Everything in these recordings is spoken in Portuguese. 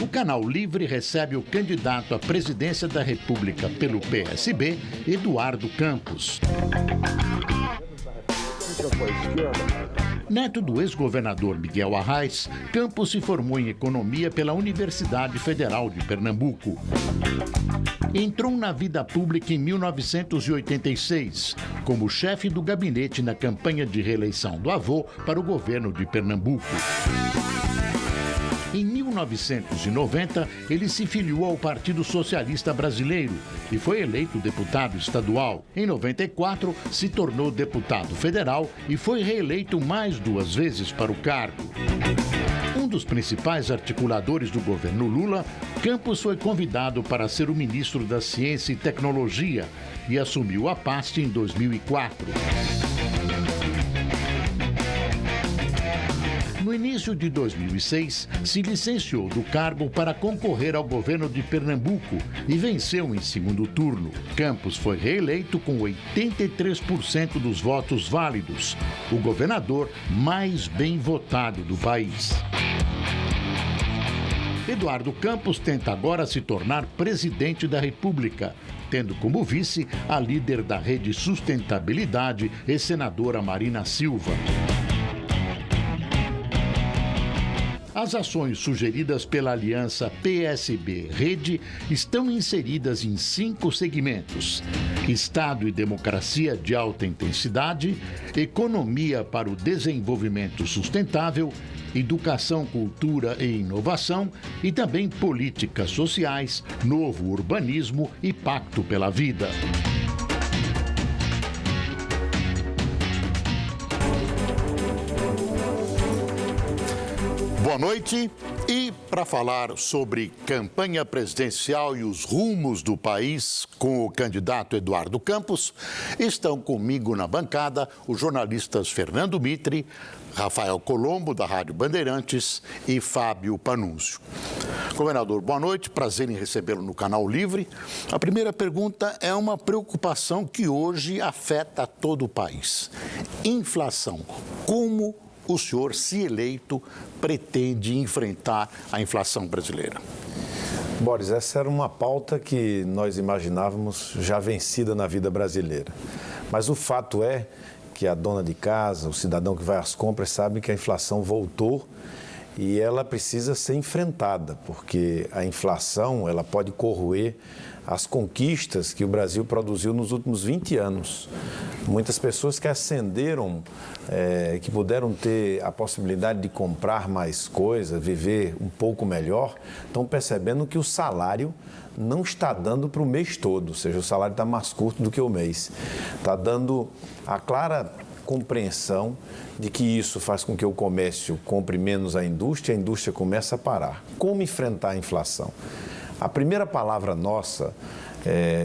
Canal Livre recebe o candidato à presidência da República pelo PSB, Eduardo Campos. Neto do ex-governador Miguel Arraes, Campos se formou em economia pela Universidade Federal de Pernambuco. Entrou na vida pública em 1986, como chefe do gabinete na campanha de reeleição do avô para o governo de Pernambuco. Em 1990, ele se filiou ao Partido Socialista Brasileiro e foi eleito deputado estadual. Em 94, se tornou deputado federal e foi reeleito mais 2 vezes para o cargo. Um dos principais articuladores do governo Lula, Campos foi convidado para ser o ministro da Ciência e Tecnologia e assumiu a pasta em 2004. No início de 2006, se licenciou do cargo para concorrer ao governo de Pernambuco e venceu em segundo turno. Campos foi reeleito com 83% dos votos válidos, o governador mais bem votado do país. Eduardo Campos tenta agora se tornar presidente da República, tendo como vice a líder da Rede Sustentabilidade e senadora Marina Silva. As ações sugeridas pela aliança PSB-Rede estão inseridas em 5 segmentos: Estado e democracia de alta intensidade, economia para o desenvolvimento sustentável, educação, cultura e inovação e também políticas sociais, novo urbanismo e pacto pela vida. Boa noite. E para falar sobre campanha presidencial e os rumos do país com o candidato Eduardo Campos, estão comigo na bancada os jornalistas Fernando Mitre, Rafael Colombo, da Rádio Bandeirantes, e Fábio Panunzio. Governador, boa noite, prazer em recebê-lo no Canal Livre. A primeira pergunta é uma preocupação que hoje afeta todo o país. Inflação. Como o senhor, se eleito, pretende enfrentar a inflação brasileira? Boris, essa era uma pauta que nós imaginávamos já vencida na vida brasileira. Mas o fato é que a dona de casa, o cidadão que vai às compras, sabe que a inflação voltou e ela precisa ser enfrentada, porque a inflação ela pode corroer as conquistas que o Brasil produziu nos últimos 20 anos. Muitas pessoas que ascenderam, que puderam ter a possibilidade de comprar mais coisas, viver um pouco melhor, estão percebendo que o salário não está dando para o mês todo, ou seja, o salário está mais curto do que o mês. Está dando a clara compreensão de que isso faz com que o comércio compre menos a indústria começa a parar. Como enfrentar a inflação? A primeira palavra nossa,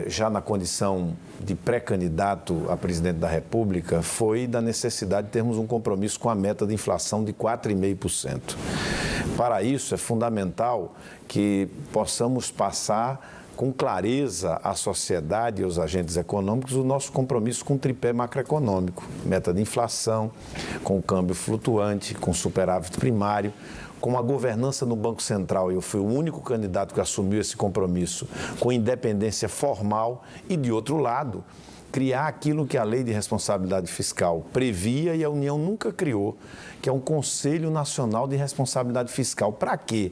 já na condição de pré-candidato a presidente da República, foi da necessidade de termos um compromisso com a meta de inflação de 4,5%. Para isso, é fundamental que possamos passar com clareza à sociedade e aos agentes econômicos o nosso compromisso com o tripé macroeconômico, meta de inflação, com o câmbio flutuante, com superávit primário, com a governança no Banco Central. Eu fui o único candidato que assumiu esse compromisso com independência formal e, de outro lado, criar aquilo que a Lei de Responsabilidade Fiscal previa e a União nunca criou, que é um Conselho Nacional de Responsabilidade Fiscal. Para quê?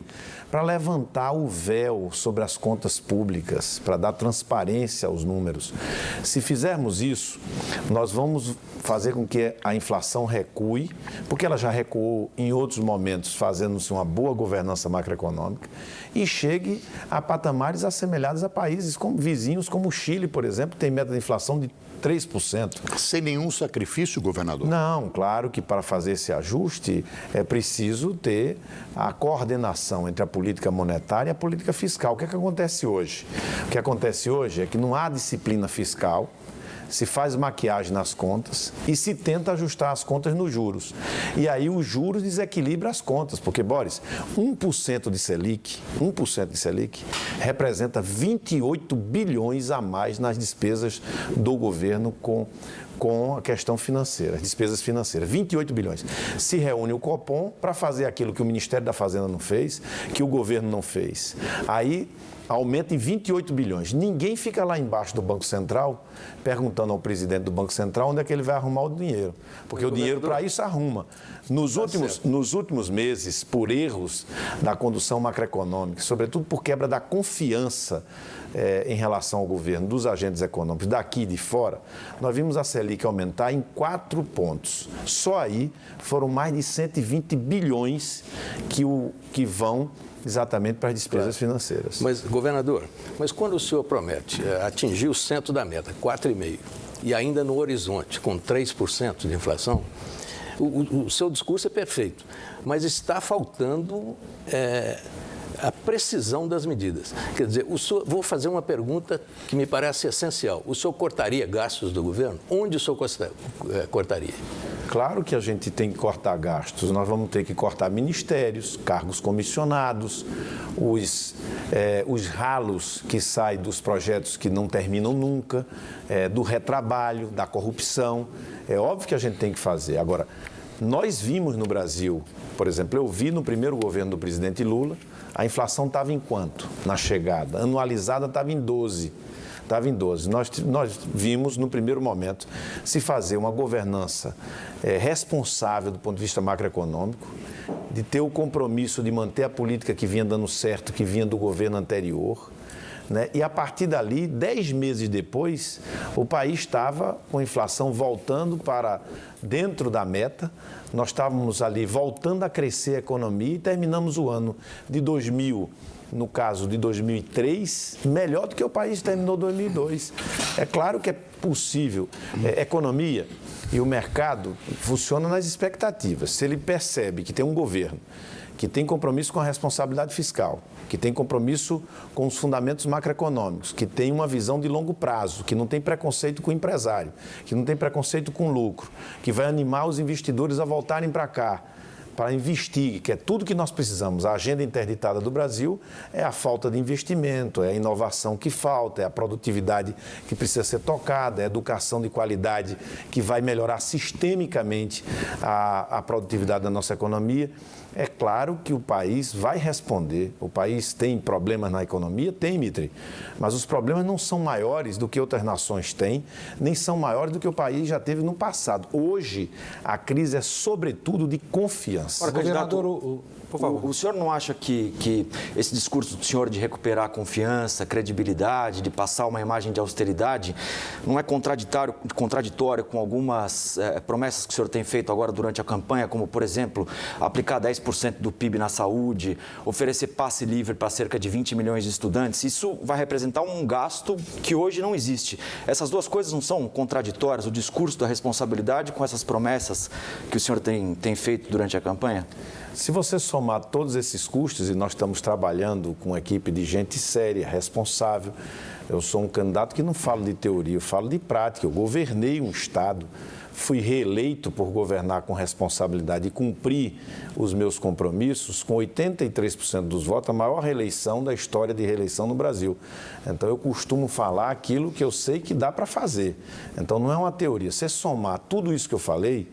Para levantar o véu sobre as contas públicas, para dar transparência aos números. Se fizermos isso, nós vamos fazer com que a inflação recue, porque ela já recuou em outros momentos, fazendo-se uma boa governança macroeconômica, e chegue a patamares assemelhados a países como vizinhos, como o Chile, por exemplo, que tem meta de inflação de 3%. Sem nenhum sacrifício, governador? Não, claro que para fazer esse ajuste é preciso ter a coordenação entre a política monetária e a política fiscal. O que é que acontece hoje? O que acontece hoje é que não há disciplina fiscal, se faz maquiagem nas contas e se tenta ajustar as contas nos juros. E aí os juros desequilibram as contas, porque, Boris, 1% de Selic representa 28 bilhões a mais nas despesas do governo com com a questão financeira, as despesas financeiras, 28 bilhões. Se reúne o Copom para fazer aquilo que o Ministério da Fazenda não fez, que o governo não fez. Aí aumenta em 28 bilhões. Ninguém fica lá embaixo do Banco Central perguntando ao presidente do Banco Central onde é que ele vai arrumar o dinheiro. Porque o dinheiro para isso arruma. Nos últimos meses, por erros da condução macroeconômica, sobretudo por quebra da confiança em relação ao governo dos agentes econômicos daqui e de fora, nós vimos a Selic aumentar em 4 pontos. Só aí foram mais de 120 bilhões que vão exatamente para as despesas financeiras. Mas, governador, quando o senhor promete atingir o centro da meta, 4,5%, e ainda no horizonte, com 3% de inflação, o seu discurso é perfeito, mas está faltando a precisão das medidas. Quer dizer, vou fazer uma pergunta que me parece essencial. O senhor cortaria gastos do governo? Onde o senhor cortaria? Claro que a gente tem que cortar gastos. Nós vamos ter que cortar ministérios, cargos comissionados, os ralos que saem dos projetos que não terminam nunca, do retrabalho, da corrupção. É óbvio que a gente tem que fazer. Agora, nós vimos no Brasil, por exemplo, eu vi no primeiro governo do presidente Lula, a inflação estava em quanto na chegada? Anualizada estava em 12%. Estava em 12. Nós vimos, no primeiro momento, se fazer uma governança responsável do ponto de vista macroeconômico, de ter o compromisso de manter a política que vinha dando certo, que vinha do governo anterior, né? E, a partir dali, 10 meses depois, o país estava com a inflação voltando para dentro da meta. Nós estávamos ali voltando a crescer a economia e terminamos o ano de 2000, no caso de 2003, melhor do que o país terminou 2002. É claro que é possível. Economia e o mercado funcionam nas expectativas. Se ele percebe que tem um governo que tem compromisso com a responsabilidade fiscal, que tem compromisso com os fundamentos macroeconômicos, que tem uma visão de longo prazo, que não tem preconceito com o empresário, que não tem preconceito com o lucro, que vai animar os investidores a voltarem para cá, para investir, que é tudo que nós precisamos. A agenda interditada do Brasil é a falta de investimento, é a inovação que falta, é a produtividade que precisa ser tocada, é a educação de qualidade que vai melhorar sistemicamente a produtividade da nossa economia. É claro que o país vai responder. O país tem problemas na economia? Tem, Mitri. Mas os problemas não são maiores do que outras nações têm, nem são maiores do que o país já teve no passado. Hoje, a crise é, sobretudo, de confiança. Ora, governador, por favor. O senhor não acha que esse discurso do senhor de recuperar a confiança, credibilidade, de passar uma imagem de austeridade, não é contraditório com algumas promessas que o senhor tem feito agora durante a campanha, como, por exemplo, aplicar 10% do PIB na saúde, oferecer passe livre para cerca de 20 milhões de estudantes? Isso vai representar um gasto que hoje não existe. Essas duas coisas não são contraditórias, o discurso da responsabilidade com essas promessas que o senhor tem feito durante a campanha? Se você somar todos esses custos, e nós estamos trabalhando com uma equipe de gente séria, responsável, eu sou um candidato que não falo de teoria, eu falo de prática. Eu governei um Estado, fui reeleito por governar com responsabilidade e cumprir os meus compromissos com 83% dos votos, a maior reeleição da história de reeleição no Brasil. Então, eu costumo falar aquilo que eu sei que dá para fazer. Então, não é uma teoria. Se somar tudo isso que eu falei,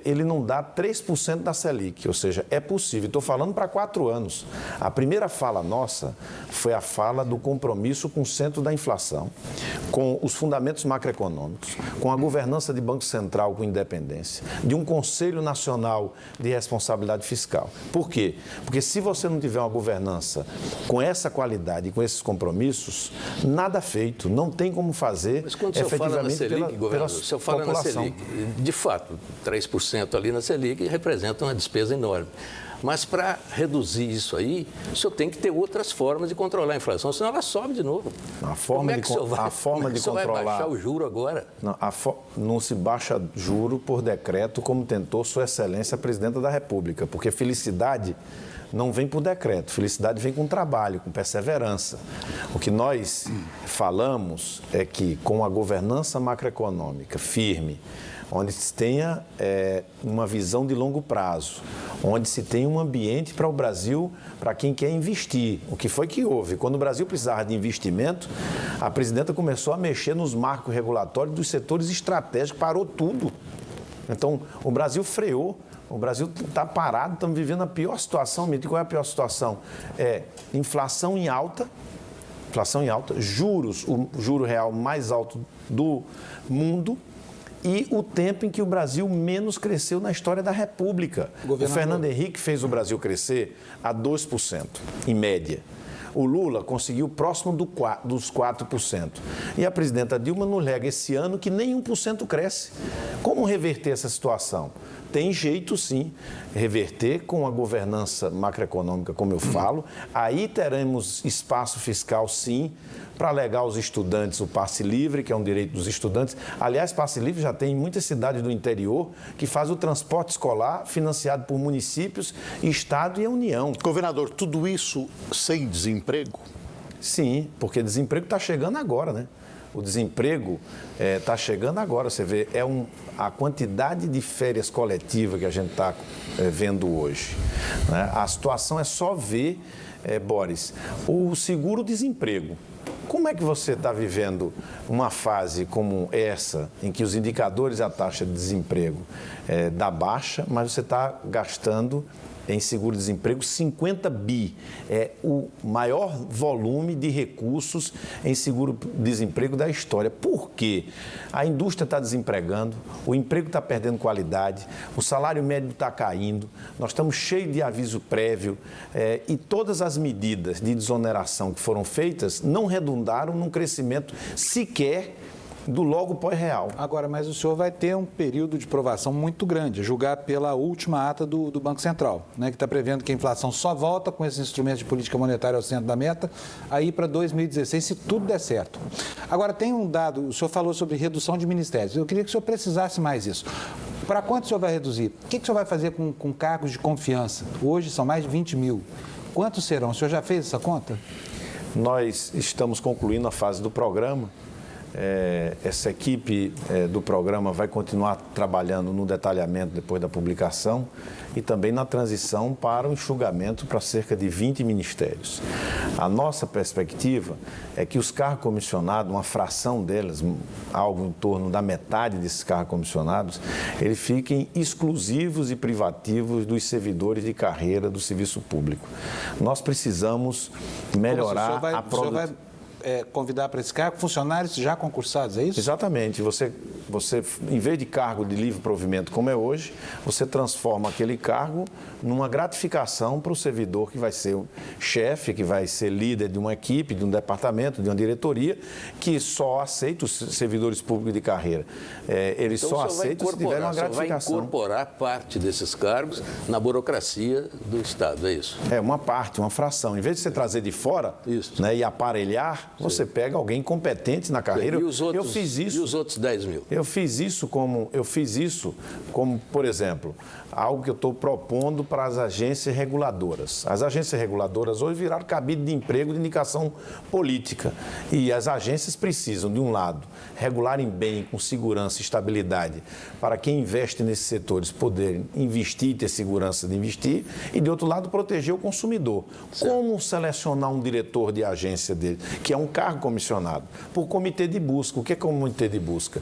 ele não dá 3% da Selic, ou seja, é possível. Estou falando para 4 anos. A primeira fala nossa foi a fala do compromisso com o centro da inflação, com os fundamentos macroeconômicos, com a governança de Banco Central com independência, de um Conselho Nacional de Responsabilidade Fiscal. Por quê? Porque se você não tiver uma governança com essa qualidade e com esses compromissos, nada feito, não tem como fazer. Mas quando o senhor fala na Selic, governador, o senhor fala na Selic, de fato, 3% ali na Selic representa uma despesa enorme. Mas para reduzir isso aí, o senhor tem que ter outras formas de controlar a inflação, senão ela sobe de novo. A forma de controlar. Vai baixar o juro agora? Não se baixa juro por decreto, como tentou Sua Excelência a Presidenta da República, porque felicidade não vem por decreto, felicidade vem com trabalho, com perseverança. O que nós falamos é que com a governança macroeconômica firme, onde se tenha uma visão de longo prazo, onde se tem um ambiente para o Brasil, para quem quer investir. O que foi que houve? Quando o Brasil precisava de investimento, a presidenta começou a mexer nos marcos regulatórios dos setores estratégicos, parou tudo. Então, o Brasil freou. O Brasil está parado, estamos vivendo a pior situação. Me diga qual é a pior situação? É inflação em alta, juros, o juro real mais alto do mundo e o tempo em que o Brasil menos cresceu na história da República. O Fernando Henrique fez o Brasil crescer a 2%, em média. O Lula conseguiu próximo dos 4%. E a presidenta Dilma nos lega esse ano que nem 1% cresce. Como reverter essa situação? Tem jeito, sim, reverter com a governança macroeconômica, como eu falo. Aí teremos espaço fiscal, sim, para alegar aos estudantes o passe livre, que é um direito dos estudantes. Aliás, passe livre já tem em muitas cidades do interior que faz o transporte escolar financiado por municípios, Estado e a União. Governador, tudo isso sem desemprego? Sim, porque desemprego está chegando agora, né? O desemprego está chegando agora. Você vê, a quantidade de férias coletivas que a gente está vendo hoje. Né? A situação é só ver, Boris, o seguro-desemprego. Como é que você está vivendo uma fase como essa, em que os indicadores e a taxa de desemprego dá baixa, mas você está gastando em seguro-desemprego 50 bi. É o maior volume de recursos em seguro-desemprego da história. Por quê? A indústria está desempregando, o emprego está perdendo qualidade, o salário médio está caindo, nós estamos cheios de aviso prévio e todas as medidas de desoneração que foram feitas não redundaram num crescimento sequer do logo pós-real. Agora, mas o senhor vai ter um período de provação muito grande, a julgar pela última ata do Banco Central, né, que está prevendo que a inflação só volta com esses instrumentos de política monetária ao centro da meta, aí para 2016, se tudo der certo. Agora, tem um dado, o senhor falou sobre redução de ministérios, eu queria que o senhor precisasse mais isso. Para quanto o senhor vai reduzir? O que o senhor vai fazer com cargos de confiança? Hoje são mais de 20 mil. Quantos serão? O senhor já fez essa conta? Nós estamos concluindo a fase do programa. Essa equipe do programa vai continuar trabalhando no detalhamento depois da publicação e também na transição para o enxugamento para cerca de 20 ministérios. A nossa perspectiva é que os cargos comissionados, uma fração deles, algo em torno da metade desses cargos comissionados, eles fiquem exclusivos e privativos dos servidores de carreira do serviço público. Nós precisamos melhorar a produtividade. Convidar para esse cargo funcionários já concursados, é isso? Exatamente. Você, em vez de cargo de livre provimento como é hoje, você transforma aquele cargo numa gratificação para o servidor que vai ser o chefe, que vai ser líder de uma equipe, de um departamento, de uma diretoria, que só aceita os servidores públicos de carreira. Eles então, só aceitam se tiver uma gratificação. Vai incorporar parte desses cargos na burocracia do Estado, é isso? É uma parte, uma fração. Em vez de você trazer de fora, né, e aparelhar, você pega alguém competente na carreira. E os outros, eu fiz isso. E os outros 10 mil? Eu fiz isso como, por exemplo, algo que eu estou propondo para as agências reguladoras. As agências reguladoras hoje viraram cabide de emprego de indicação política. E as agências precisam, de um lado, regularem bem, com segurança e estabilidade, para quem investe nesses setores poderem investir e ter segurança de investir, e, de outro lado, proteger o consumidor. Certo. Como selecionar um diretor de agência dele, que é um cargo comissionado? Por comitê de busca. O que é comitê de busca?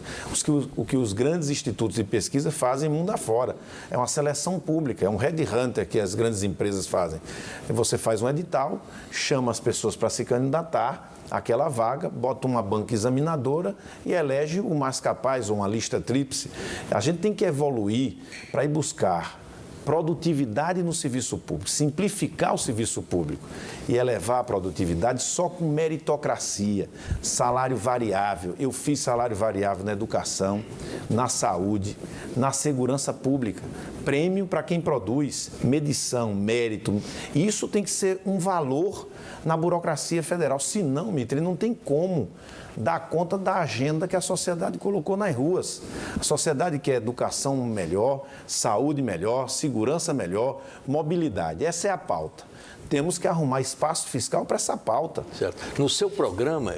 O que os grandes institutos de pesquisa fazem mundo afora. É uma seleção pública, é um headhunter que as grandes empresas fazem. Você faz um edital, chama as pessoas para se candidatar àquela vaga, bota uma banca examinadora e elege o mais capaz, ou uma lista tríplice. A gente tem que evoluir para ir buscar produtividade no serviço público, simplificar o serviço público e elevar a produtividade só com meritocracia, salário variável. Eu fiz salário variável na educação, na saúde, na segurança pública, prêmio para quem produz, medição, mérito. Isso tem que ser um valor na burocracia federal. Senão, Mitre, não tem como dar conta da agenda que a sociedade colocou nas ruas. A sociedade quer educação melhor, saúde melhor, segurança melhor, mobilidade. Essa é a pauta. temos que arrumar espaço fiscal para essa pauta. Certo. No seu programa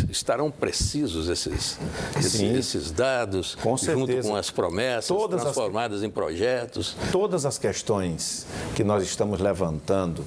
estarão precisos esses dados, com certeza, junto com as promessas transformadas em projetos? Todas as questões que nós estamos levantando,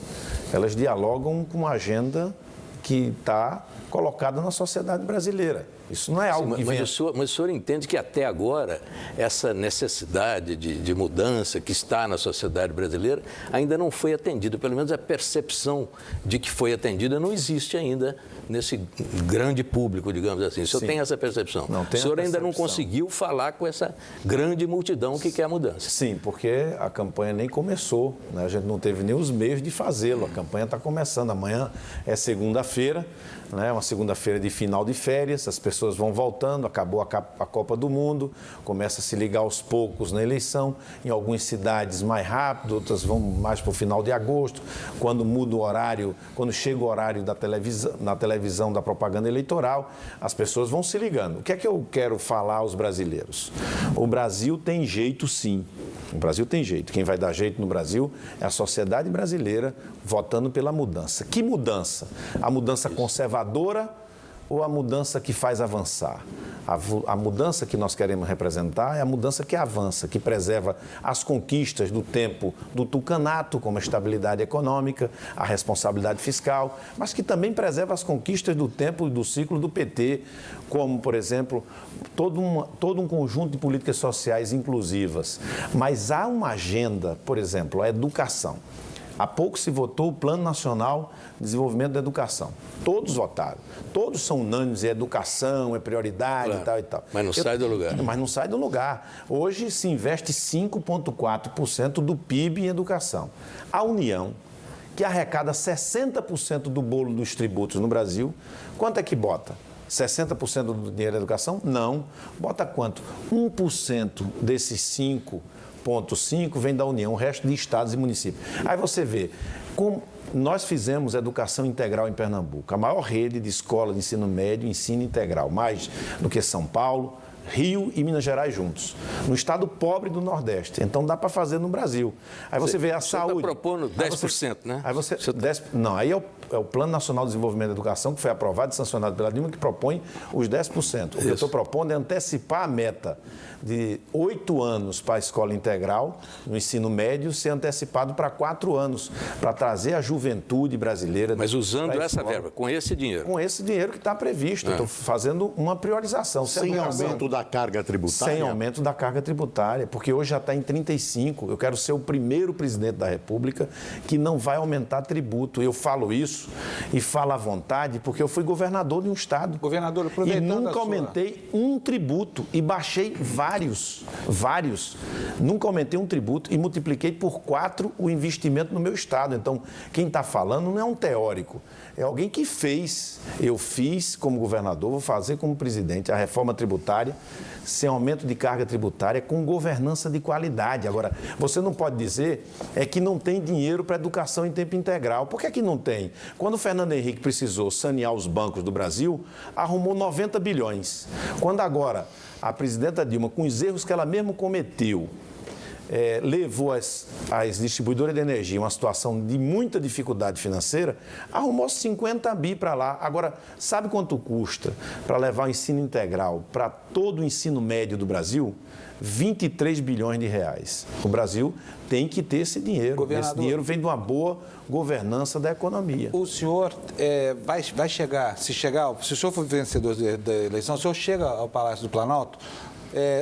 elas dialogam com uma agenda que está colocada na sociedade brasileira. Isso não é algo que vem... Mas o senhor entende que até agora essa necessidade de mudança que está na sociedade brasileira ainda não foi atendida, pelo menos a percepção de que foi atendida não existe ainda nesse grande público, digamos assim. O senhor tem essa percepção? Não tem. O senhor ainda não conseguiu falar com essa grande multidão que quer a mudança? Sim, porque a campanha nem começou, né? A gente não teve nem os meios de fazê-lo. A campanha está começando. Amanhã é segunda-feira, né? Uma segunda-feira de final de férias, as pessoas vão voltando, acabou a Copa do Mundo, começa a se ligar aos poucos na eleição, em algumas cidades mais rápido, outras vão mais para o final de agosto, quando muda o horário, quando chega o horário da televisão, na televisão da propaganda eleitoral, as pessoas vão se ligando. O que é que eu quero falar aos brasileiros? O Brasil tem jeito, sim. O Brasil tem jeito. Quem vai dar jeito no Brasil é a sociedade brasileira votando pela mudança. Que mudança? A mudança conservadora ou a mudança que faz avançar? A mudança que nós queremos representar é a mudança que avança, que preserva as conquistas do tempo do tucanato, como a estabilidade econômica, a responsabilidade fiscal, mas que também preserva as conquistas do tempo e do ciclo do PT, como, por exemplo, todo um conjunto de políticas sociais inclusivas. Mas há uma agenda, por exemplo, a educação. Há pouco se votou o Plano Nacional de Desenvolvimento da Educação. Todos votaram. Todos são unânimes, é educação, é prioridade, claro, e tal e tal. Mas não sai do lugar. Mas não sai do lugar. Hoje se investe 5,4% do PIB em educação. A União, que arrecada 60% do bolo dos tributos no Brasil, quanto é que bota? 60% do dinheiro da educação? Não. Bota quanto? 1% desses 5,5% vem da União, o resto de estados e municípios. Aí você vê, como nós fizemos educação integral em Pernambuco, a maior rede de escola de ensino médio e ensino integral, mais do que São Paulo, Rio e Minas Gerais juntos, no estado pobre do Nordeste. Então dá para fazer no Brasil. Aí você vê a saúde. Você está propondo 10%, né? Aí você, não, aí é o Plano Nacional de Desenvolvimento da Educação, que foi aprovado e sancionado pela Dilma, que propõe os 10%. O que eu estou propondo é antecipar a meta de 8 anos para a escola integral, no ensino médio, ser antecipado para 4 anos, para trazer a juventude brasileira. Mas usando essa verba, com esse dinheiro? Com esse dinheiro que está previsto. Estou fazendo uma priorização. Sem aumento da carga tributária? Sem aumento da carga tributária, porque hoje já está em 35%. Eu quero ser o primeiro presidente da República que não vai aumentar tributo. Eu falo isso e falo à vontade porque eu fui governador de um estado. Governador, aproveitando e nunca aumentei um tributo e baixei vários. Nunca aumentei um tributo e multipliquei por 4 o investimento no meu estado. Então, quem está falando não é um teórico, é alguém que fez. Eu fiz como governador, vou fazer como presidente a reforma tributária, sem aumento de carga tributária, com governança de qualidade. Agora, você não pode dizer que não tem dinheiro para educação em tempo integral. Por que não tem? Quando o Fernando Henrique precisou sanear os bancos do Brasil, arrumou 90 bilhões. Quando agora a presidenta Dilma, com os erros que ela mesma cometeu, levou as distribuidoras de energia a uma situação de muita dificuldade financeira, arrumou 50 bi para lá. Agora, sabe quanto custa para levar o ensino integral para todo o ensino médio do Brasil? 23 bilhões de reais. O Brasil tem que ter esse dinheiro. Governador, esse dinheiro vem de uma boa governança da economia. O senhor vai chegar, se o senhor for vencedor da eleição, o senhor chega ao Palácio do Planalto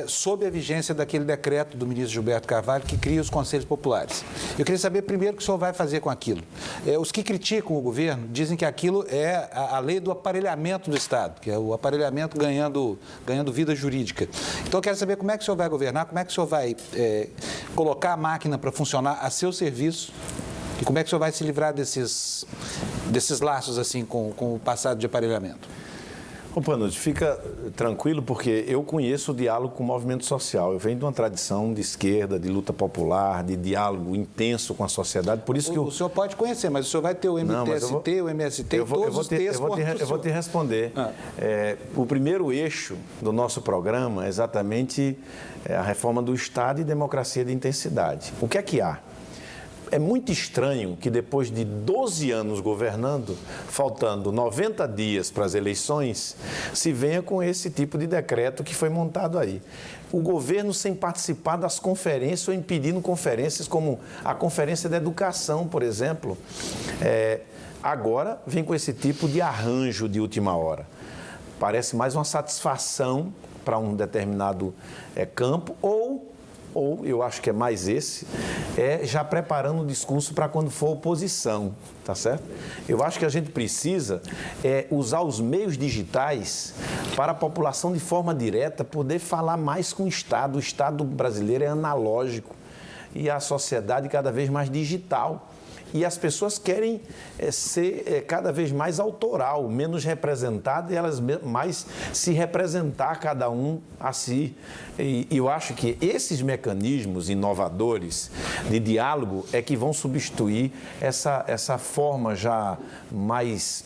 sob a vigência daquele decreto do ministro Gilberto Carvalho que cria os conselhos populares. Eu queria saber primeiro o que o senhor vai fazer com aquilo. Os que criticam o governo dizem que aquilo é a lei do aparelhamento do Estado, que é o aparelhamento ganhando vida jurídica. Então eu quero saber como é que o senhor vai governar, como é que o senhor vai colocar a máquina para funcionar a seu serviço e como é que o senhor vai se livrar desses laços assim com o passado de aparelhamento. Ô, Panucci, fica tranquilo porque eu conheço o diálogo com o movimento social. Eu venho de uma tradição de esquerda, de luta popular, de diálogo intenso com a sociedade. Por isso que o senhor pode conhecer, mas o senhor vai ter o MTST, o MST, todos os textos. Eu vou te responder. O primeiro eixo do nosso programa é exatamente a reforma do Estado e democracia de intensidade. O que é que há? É muito estranho que depois de 12 anos governando, faltando 90 dias para as eleições, se venha com esse tipo de decreto que foi montado aí. O governo sem participar das conferências ou impedindo conferências como a Conferência da Educação, por exemplo, agora vem com esse tipo de arranjo de última hora. Parece mais uma satisfação para um determinado campo ou eu acho que é mais esse, já preparando o discurso para quando for oposição, tá certo? Eu acho que a gente precisa usar os meios digitais para a população de forma direta poder falar mais com o Estado. O Estado brasileiro é analógico e a sociedade cada vez mais digital. E as pessoas querem ser cada vez mais autoral, menos representada e elas mais se representar cada um a si. E eu acho que esses mecanismos inovadores de diálogo é que vão substituir essa forma já mais,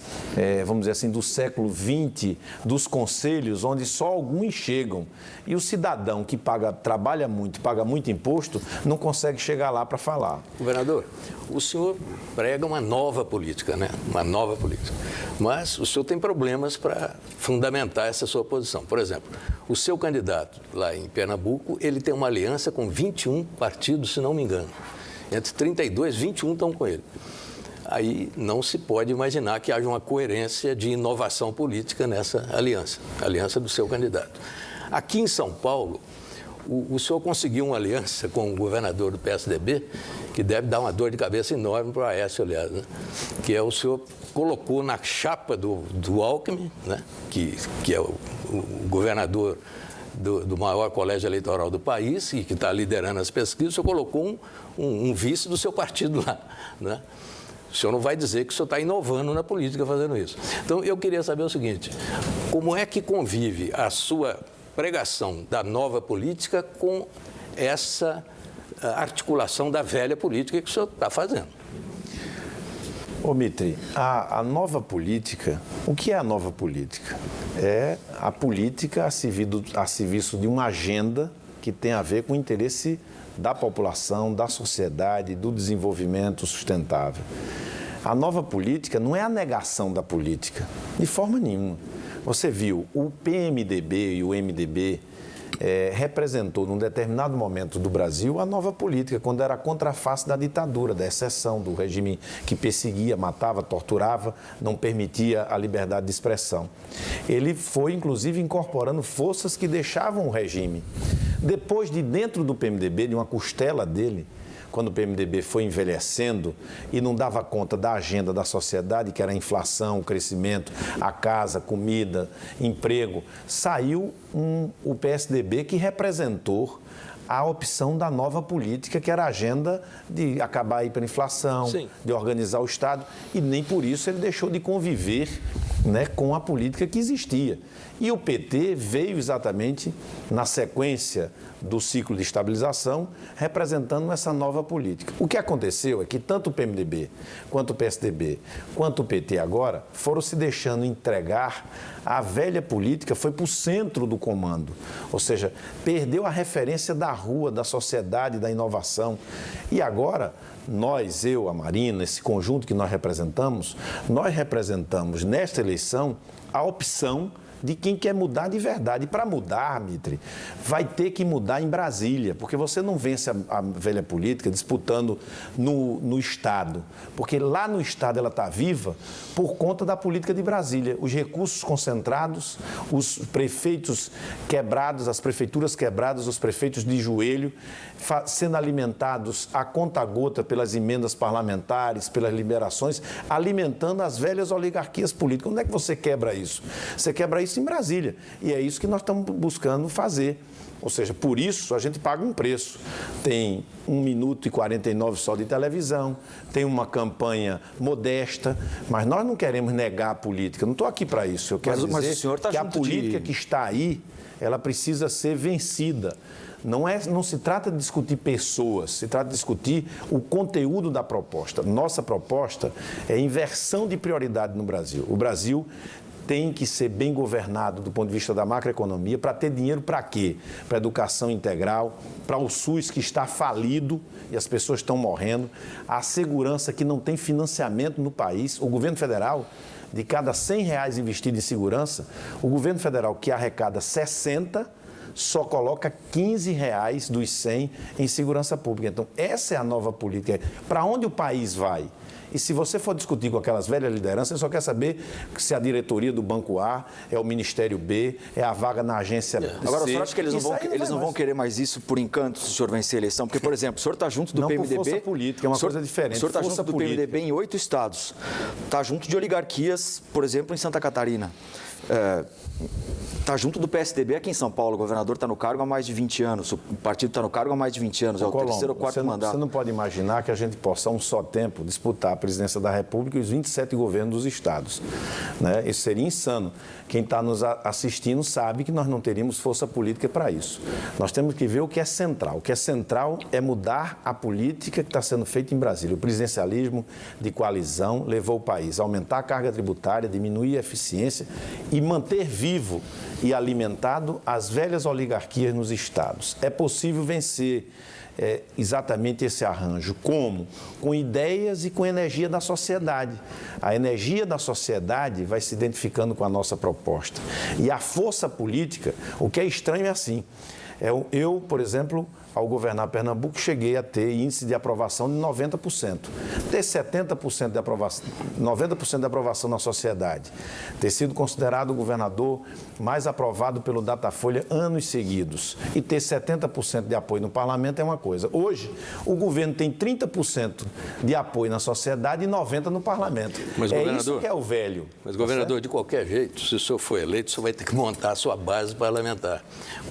vamos dizer assim, do século XX, dos conselhos, onde só alguns chegam. E o cidadão que trabalha muito, paga muito imposto, não consegue chegar lá para falar. Governador, o senhor prega uma nova política, né? Uma nova política. Mas o senhor tem problemas para fundamentar essa sua posição. Por exemplo, o seu candidato lá em Pernambuco, ele tem uma aliança com 21 partidos, se não me engano. Entre 32, 21 estão com ele. Aí não se pode imaginar que haja uma coerência de inovação política nessa aliança, a aliança do seu candidato. Aqui em São Paulo, o senhor conseguiu uma aliança com o governador do PSDB, que deve dar uma dor de cabeça enorme para o Aécio, aliás, né? Que o senhor colocou na chapa do Alckmin, né? que é o governador do maior colégio eleitoral do país e que está liderando as pesquisas, o senhor colocou um vice do seu partido lá, né? O senhor não vai dizer que o senhor está inovando na política fazendo isso. Então, eu queria saber o seguinte, como é que convive a sua pregação da nova política com essa articulação da velha política que o senhor está fazendo? Ô, Mitri, a nova política, o que é a nova política? É a política a serviço de uma agenda que tem a ver com o interesse da população, da sociedade, do desenvolvimento sustentável. A nova política não é a negação da política, de forma nenhuma. Você viu, o PMDB e o MDB representou, num determinado momento do Brasil, a nova política, quando era a contraface da ditadura, da exceção, do regime que perseguia, matava, torturava, não permitia a liberdade de expressão. Ele foi, inclusive, incorporando forças que deixavam o regime. Depois de dentro do PMDB, de uma costela dele, quando o PMDB foi envelhecendo e não dava conta da agenda da sociedade, que era a inflação, o crescimento, a casa, comida, emprego, saiu o PSDB que representou a opção da nova política, que era a agenda de acabar a hiperinflação, sim, de organizar o Estado, e nem por isso ele deixou de conviver, né, com a política que existia. E o PT veio exatamente na sequência do ciclo de estabilização, representando essa nova política. O que aconteceu é que tanto o PMDB, quanto o PSDB, quanto o PT agora, foram se deixando entregar. A velha política foi para o centro do comando, ou seja, perdeu a referência da rua, da sociedade, da inovação. E agora, nós, eu, a Marina, esse conjunto que nós representamos nesta eleição a opção de quem quer mudar de verdade. E para mudar, Mitri, vai ter que mudar em Brasília, porque você não vence a velha política disputando no Estado, porque lá no Estado ela está viva por conta da política de Brasília. Os recursos concentrados, os prefeitos quebrados, as prefeituras quebradas, os prefeitos de joelho, sendo alimentados a conta-gota pelas emendas parlamentares, pelas liberações, alimentando as velhas oligarquias políticas. Onde é que você quebra isso? Você quebra isso em Brasília. E é isso que nós estamos buscando fazer. Ou seja, por isso a gente paga um preço. Tem 1 minuto e 49 só de televisão, tem uma campanha modesta, mas nós não queremos negar a política. Não estou aqui para isso. Eu quero dizer que a política que está aí, ela precisa ser vencida. Não se trata de discutir pessoas, se trata de discutir o conteúdo da proposta. Nossa proposta é inversão de prioridade no Brasil. O Brasil tem que ser bem governado do ponto de vista da macroeconomia, para ter dinheiro para quê? Para a educação integral, para o SUS que está falido e as pessoas estão morrendo, a segurança que não tem financiamento no país. O governo federal, de cada R$100 investido em segurança, o governo federal que arrecada 60, só coloca R$15 dos 100 em segurança pública. Então, essa é a nova política. Para onde o país vai? E se você for discutir com aquelas velhas lideranças, você só quer saber se a diretoria do Banco A é o Ministério B, é a vaga na agência C. Agora, o senhor acha que eles não vão querer mais isso por encanto se o senhor vencer a eleição? Porque, por exemplo, o senhor está junto do não PMDB... Não por força política, é uma coisa diferente. O senhor está junto do PMDB em 8 estados. Está junto de oligarquias, por exemplo, em Santa Catarina. Está junto do PSDB aqui em São Paulo. O governador está no cargo há mais de 20 anos. O partido está no cargo há mais de 20 anos. É o terceiro ou quarto mandato. Você não pode imaginar que a gente possa, a um só tempo, disputar a presidência da República e os 27 governos dos estados. Né? Isso seria insano. Quem está nos assistindo sabe que nós não teríamos força política para isso. Nós temos que ver o que é central. O que é central é mudar a política que está sendo feita em Brasília. O presidencialismo de coalizão levou o país a aumentar a carga tributária, diminuir a eficiência e manter vivo e alimentado as velhas oligarquias nos estados. É possível vencer exatamente esse arranjo. Como? Com ideias e com energia da sociedade. A energia da sociedade vai se identificando com a nossa proposta. E a força política, o que é estranho é assim. Eu, por exemplo, ao governar Pernambuco, cheguei a ter índice de aprovação de 90%. Ter 70% de aprovação, 90% de aprovação na sociedade. Ter sido considerado o governador mais aprovado pelo Datafolha anos seguidos. E ter 70% de apoio no parlamento é uma coisa. Hoje, o governo tem 30% de apoio na sociedade e 90% no parlamento. Mas, isso que é o velho. Mas, governador, de qualquer jeito, se o senhor for eleito, o senhor vai ter que montar a sua base parlamentar.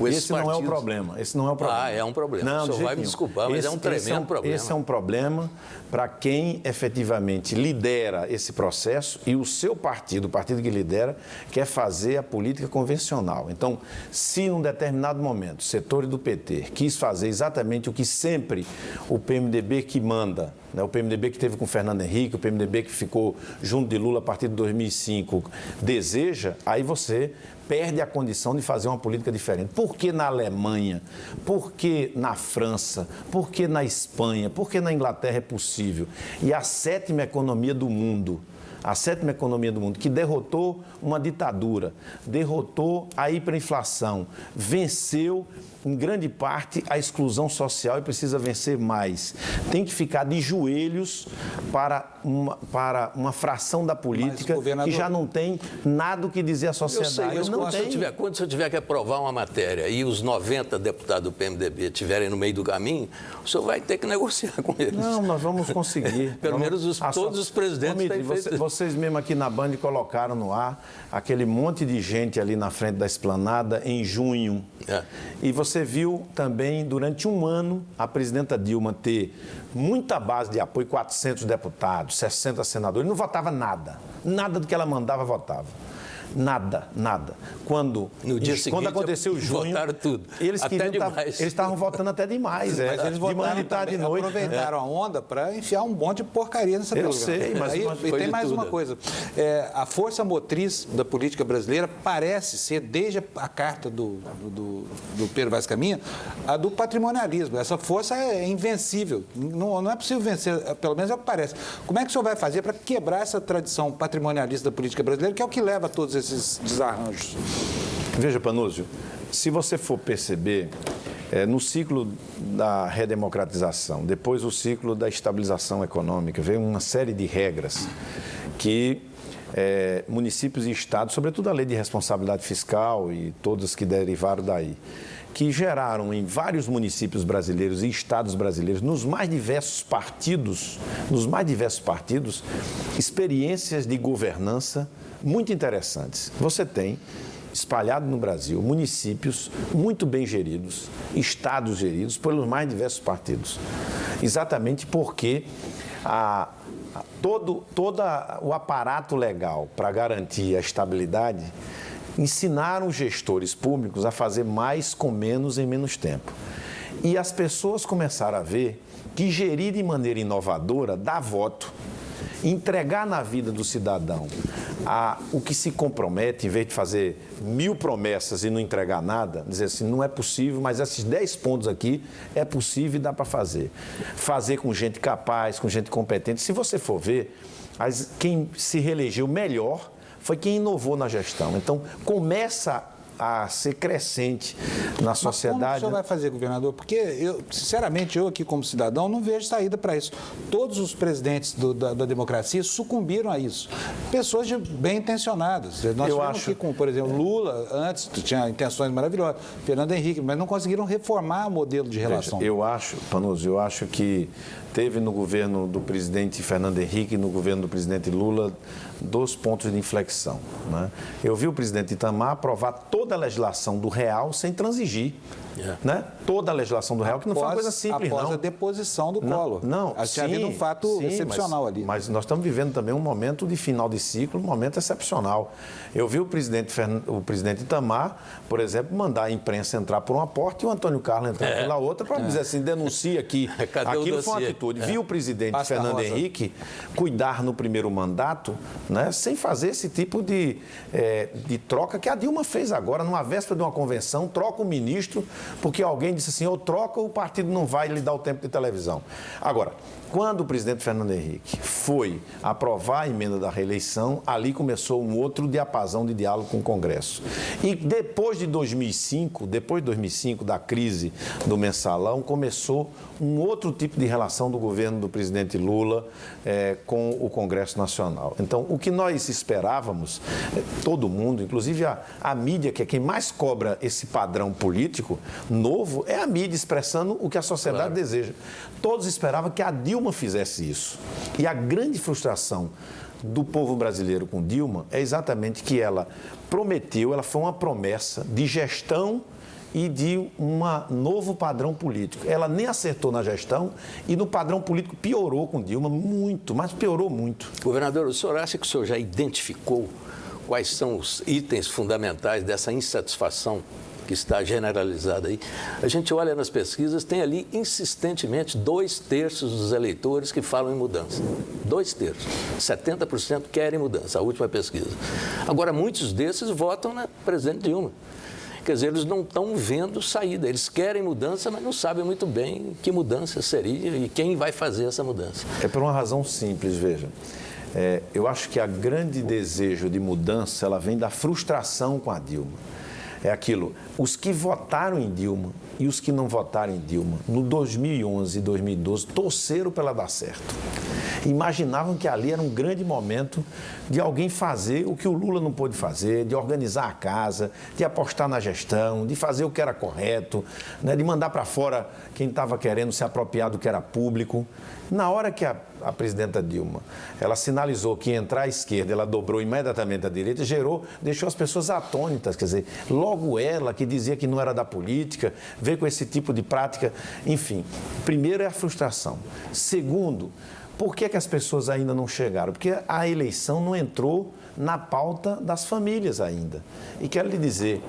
Esse não é o problema. Esse não é o problema. É um problema. Não, o senhor vai me desculpar, mas é um tremendo problema. Esse é um problema para quem efetivamente lidera esse processo e o seu partido, o partido que lidera, quer fazer a política convencional. Então, se num determinado momento, setores do PT quis fazer exatamente o que sempre o PMDB que manda, né, o PMDB que teve com Fernando Henrique, o PMDB que ficou junto de Lula a partir de 2005, deseja, aí você perde a condição de fazer uma política diferente. Por que na Alemanha? Por que na França? Por que na Espanha? Por que na Inglaterra é possível? E a 7ª economia do mundo, que derrotou uma ditadura, derrotou a hiperinflação, venceu em grande parte a exclusão social e precisa vencer mais. Tem que ficar de joelhos para uma fração da política que já não tem nada o que dizer à sociedade. Eu sei, mas quando eu tiver que aprovar uma matéria e os 90 deputados do PMDB estiverem no meio do caminho, o senhor vai ter que negociar com eles. Não, nós vamos conseguir. Pelo menos todos os presidentes têm feito. Vocês mesmo aqui na Band colocaram no ar aquele monte de gente ali na frente da esplanada em junho. E você viu também, durante um ano, a presidenta Dilma ter muita base de apoio, 400 deputados, 60 senadores, não votava nada. Nada do que ela mandava, votava. Nada. Quando aconteceu o junho, votaram tudo. Eles estavam votando até demais. Mas eles votaram de noite. Aproveitaram a onda para enfiar um monte de porcaria nessa Eu sei, mas tem mais uma coisa. A força motriz da política brasileira parece ser, desde a carta do Pedro Vaz Caminha, a do patrimonialismo. Essa força é invencível. Não é possível vencer, pelo menos é o que parece. Como é que o senhor vai fazer para quebrar essa tradição patrimonialista da política brasileira, que é o que leva a todos esses desarranjos? Veja, Panúzio, se você for perceber, no ciclo da redemocratização, depois o ciclo da estabilização econômica, veio uma série de regras que municípios e estados, sobretudo a lei de responsabilidade fiscal e todas que derivaram daí, que geraram em vários municípios brasileiros e estados brasileiros, nos mais diversos partidos, experiências de governança muito interessantes. Você tem, espalhado no Brasil, municípios muito bem geridos, estados geridos pelos mais diversos partidos. Exatamente porque todo o aparato legal para garantir a estabilidade ensinaram os gestores públicos a fazer mais com menos em menos tempo. E as pessoas começaram a ver que gerir de maneira inovadora dá voto. Entregar na vida do cidadão o que se compromete, em vez de fazer 1000 promessas e não entregar nada, dizer assim, não é possível, mas esses 10 pontos aqui é possível e dá para fazer. Fazer com gente capaz, com gente competente. Se você for ver, quem se reelegeu melhor foi quem inovou na gestão. Então, começa a ser crescente na sociedade. Mas como o senhor vai fazer, governador? Porque, sinceramente, eu aqui como cidadão não vejo saída para isso. Todos os presidentes da democracia sucumbiram a isso. Pessoas bem intencionadas. Nós tivemos aqui com, por exemplo, Lula, antes tinha intenções maravilhosas, Fernando Henrique, mas não conseguiram reformar o modelo de relação. Veja, eu acho que teve no governo do presidente Fernando Henrique e no governo do presidente Lula 2 pontos de inflexão, né? Eu vi o presidente Itamar aprovar toda a legislação do real sem transigir. Né? Toda a legislação do real, que não foi uma coisa simples, após não. a deposição do Collor. Não, tinha havido um fato excepcional ali. Mas nós estamos vivendo também um momento de final de ciclo, um momento excepcional. Eu vi o presidente Itamar, por exemplo, mandar a imprensa entrar por uma porta e o Antônio Carlos entrar pela outra para dizer assim, denuncia aqui. Aquilo foi uma atitude. Vi o presidente Fernando Henrique cuidar no primeiro mandato, né, sem fazer esse tipo de troca que a Dilma fez agora, numa véspera de uma convenção, troca o ministro, porque alguém disse assim, ou troca, o partido não vai lhe dar o tempo de televisão. Agora, quando o presidente Fernando Henrique foi aprovar a emenda da reeleição, ali começou um outro diapasão de diálogo com o Congresso. E depois de 2005, da crise do mensalão, começou um outro tipo de relação do governo do presidente Lula com o Congresso Nacional. Então, o que nós esperávamos, todo mundo, inclusive a mídia, que é quem mais cobra esse padrão político novo, é a mídia expressando o que a sociedade deseja. Todos esperavam que a Dilma fizesse isso. E a grande frustração do povo brasileiro com Dilma é exatamente que ela prometeu, ela foi uma promessa de gestão e de um novo padrão político. Ela nem acertou na gestão e no padrão político piorou com Dilma muito, mas piorou muito. Governador, o senhor acha que o senhor já identificou quais são os itens fundamentais dessa insatisfação que está generalizada aí? A gente olha nas pesquisas, tem ali insistentemente 2/3 dos eleitores que falam em mudança. 2/3. 70% querem mudança, a última pesquisa. Agora, muitos desses votam na presidente Dilma. Quer dizer, eles não estão vendo saída. Eles querem mudança, mas não sabem muito bem que mudança seria e quem vai fazer essa mudança. É por uma razão simples, veja. Eu acho que a grande desejo de mudança, ela vem da frustração com a Dilma. É aquilo, os que votaram em Dilma e os que não votaram em Dilma, no 2011 e 2012, torceram para ela dar certo. Imaginavam que ali era um grande momento de alguém fazer o que o Lula não pôde fazer, de organizar a casa, de apostar na gestão, de fazer o que era correto, né, de mandar para fora quem estava querendo se apropriar do que era público. Na hora que a presidenta Dilma, ela sinalizou que ia entrar à esquerda, ela dobrou imediatamente à direita, deixou as pessoas atônitas, quer dizer, logo ela que dizia que não era da política, veio com esse tipo de prática, enfim. Primeiro é a frustração. Segundo, por que as pessoas ainda não chegaram? Porque a eleição não entrou na pauta das famílias ainda. E quero lhe dizer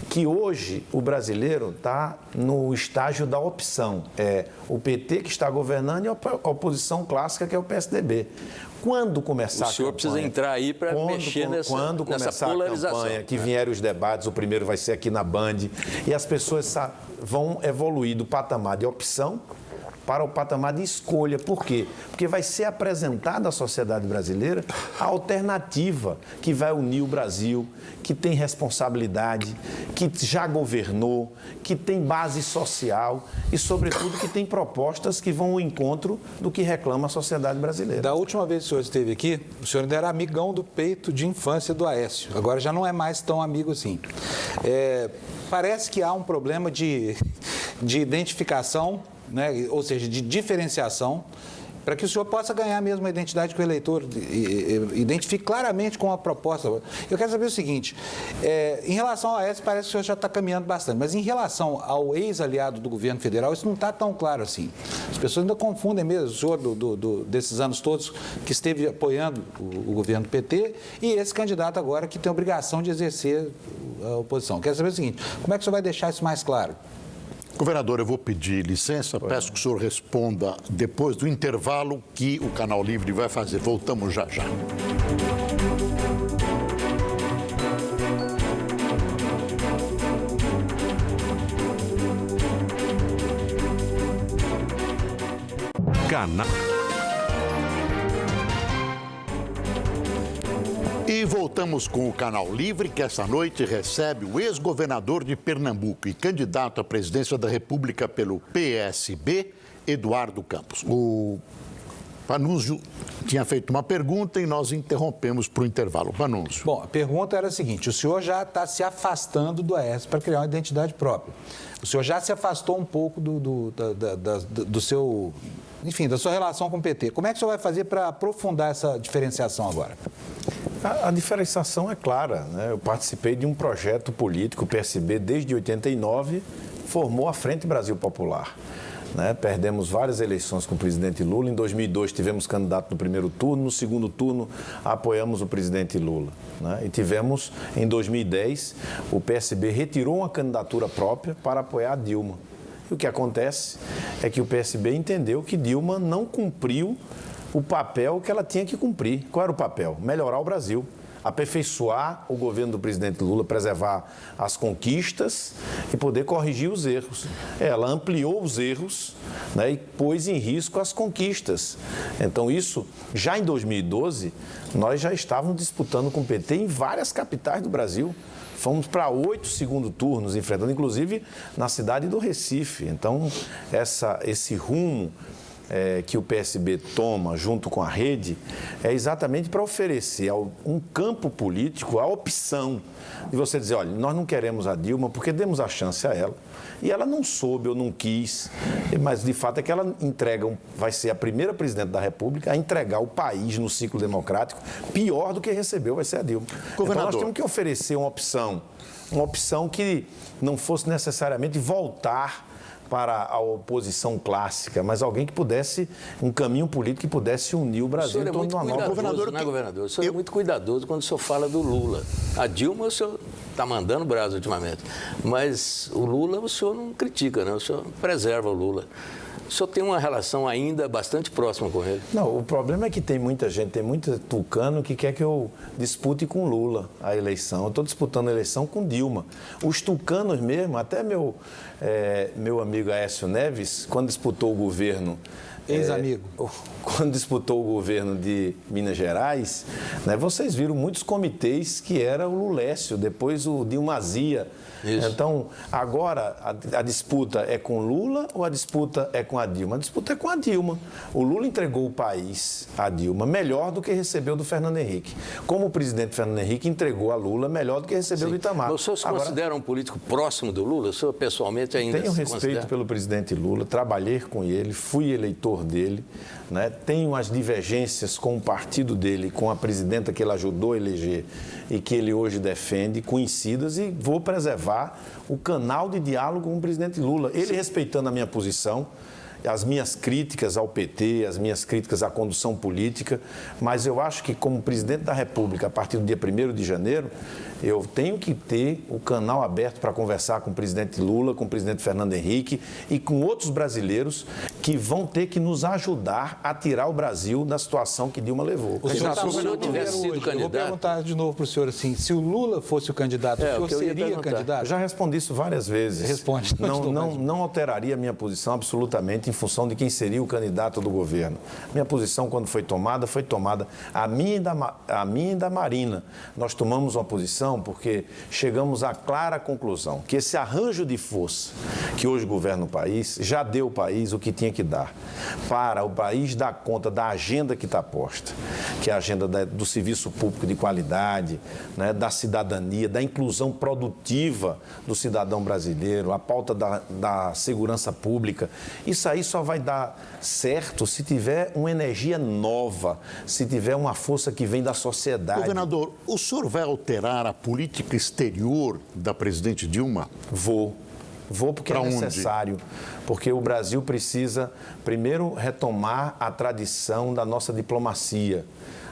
que hoje o brasileiro está no estágio da opção. É o PT que está governando e a oposição clássica, que é o PSDB. Quando começar a campanha... O senhor precisa entrar aí para mexer nessa polarização. Quando começar a campanha, que vierem os debates, o primeiro vai ser aqui na Band, e as pessoas vão evoluir do patamar de opção para o patamar de escolha. Por quê? Porque vai ser apresentada à sociedade brasileira a alternativa que vai unir o Brasil, que tem responsabilidade, que já governou, que tem base social e, sobretudo, que tem propostas que vão ao encontro do que reclama a sociedade brasileira. Da última vez que o senhor esteve aqui, o senhor ainda era amigão do peito de infância do Aécio. Agora já não é mais tão amigo assim. Parece que há um problema de identificação, né? Ou seja, de diferenciação, para que o senhor possa ganhar a mesma identidade que o eleitor identifique claramente com a proposta. Eu quero saber o seguinte, em relação ao Aécio, parece que o senhor já está caminhando bastante, mas em relação ao ex-aliado do governo federal, isso não está tão claro assim. As pessoas ainda confundem mesmo o senhor desses anos todos que esteve apoiando o governo PT e esse candidato agora que tem a obrigação de exercer a oposição. Quero saber o seguinte, como é que o senhor vai deixar isso mais claro? Governador, eu vou pedir licença, peço que o senhor responda depois do intervalo que o Canal Livre vai fazer. Voltamos já já. Canal. E voltamos com o Canal Livre, que essa noite recebe o ex-governador de Pernambuco e candidato à presidência da República pelo PSB, Eduardo Campos. O Panunzio tinha feito uma pergunta e nós interrompemos para o intervalo. Panunzio. Bom, a pergunta era a seguinte: o senhor já está se afastando do Aécio para criar uma identidade própria. O senhor já se afastou um pouco do seu, enfim, da sua relação com o PT. Como é que o senhor vai fazer para aprofundar essa diferenciação agora? A diferenciação é clara, né? Eu participei de um projeto político, o PSB, desde 89, formou a Frente Brasil Popular. Né? Perdemos várias eleições com o presidente Lula. Em 2002 tivemos candidato no primeiro turno, no segundo turno apoiamos o presidente Lula. Né? E tivemos, em 2010, o PSB retirou uma candidatura própria para apoiar a Dilma. E o que acontece é que o PSB entendeu que Dilma não cumpriu o papel que ela tinha que cumprir. Qual era o papel? Melhorar o Brasil, aperfeiçoar o governo do presidente Lula, preservar as conquistas e poder corrigir os erros. Ela ampliou os erros, né, e pôs em risco as conquistas. Então isso, já em 2012, nós já estávamos disputando com o PT em várias capitais do Brasil. Fomos para 8 segundo turnos, enfrentando inclusive na cidade do Recife. Então esse rumo que o PSB toma junto com a rede é exatamente para oferecer um campo político a opção de você dizer, olha, nós não queremos a Dilma porque demos a chance a ela e ela não soube ou não quis, mas de fato é que ela vai ser a primeira presidente da República a entregar o país no ciclo democrático pior do que recebeu, vai ser a Dilma. Então nós temos que oferecer uma opção que não fosse necessariamente voltar para a oposição clássica, mas alguém que pudesse, um caminho político que pudesse unir o Brasil em torno de uma nova... Governador, né, governador? O senhor é muito cuidadoso quando o senhor fala do Lula. A Dilma, o senhor está mandando o Brasil ultimamente, mas o Lula, o senhor não critica, né? O senhor preserva o Lula. O senhor tem uma relação ainda bastante próxima com ele? Não, o problema é que tem muita gente, tem muito tucano que quer que eu dispute com Lula a eleição. Eu estou disputando a eleição com Dilma. Os tucanos mesmo, até meu amigo Aécio Neves, quando disputou o governo... Ex-amigo. Quando disputou o governo de Minas Gerais, né, vocês viram muitos comitês que era o Lulécio, depois o Dilmazia. Isso. Então, agora a disputa é com Lula ou a disputa é com a Dilma? A disputa é com a Dilma. O Lula entregou o país à Dilma melhor do que recebeu do Fernando Henrique. Como o presidente Fernando Henrique entregou a Lula melhor do que recebeu do Itamar. O senhor se considera um político próximo do Lula? O senhor pessoalmente ainda tenho respeito pelo presidente Lula, trabalhei com ele, fui eleitor dele, né? Tenho as divergências com o partido dele, com a presidenta que ele ajudou a eleger e que ele hoje defende, conhecidas, e vou preservar o canal de diálogo com o presidente Lula. Ele respeitando a minha posição, as minhas críticas ao PT, as minhas críticas à condução política, mas eu acho que como presidente da República, a partir do dia 1º de janeiro, eu tenho que ter o canal aberto para conversar com o presidente Lula, com o presidente Fernando Henrique e com outros brasileiros que vão ter que nos ajudar a tirar o Brasil da situação que Dilma levou. Se o senhor tivesse sido candidato... Vou perguntar de novo para o senhor assim, se o Lula fosse o candidato, o senhor seria candidato? Eu já respondi isso várias vezes. Responde. Não alteraria a minha posição absolutamente em função de quem seria o candidato do governo. Minha posição, quando foi tomada a minha e da Marina. Nós tomamos uma posição porque chegamos à clara conclusão que esse arranjo de força que hoje governa o país já deu ao país o que tinha que dar para o país dar conta da agenda que está posta, que é a agenda do serviço público de qualidade, né, da cidadania, da inclusão produtiva do cidadão brasileiro, a pauta da segurança pública. Isso aí só vai dar certo se tiver uma energia nova, se tiver uma força que vem da sociedade. Governador, o senhor vai alterar a política exterior da presidente Dilma? Vou porque é necessário, porque o Brasil precisa, primeiro, retomar a tradição da nossa diplomacia.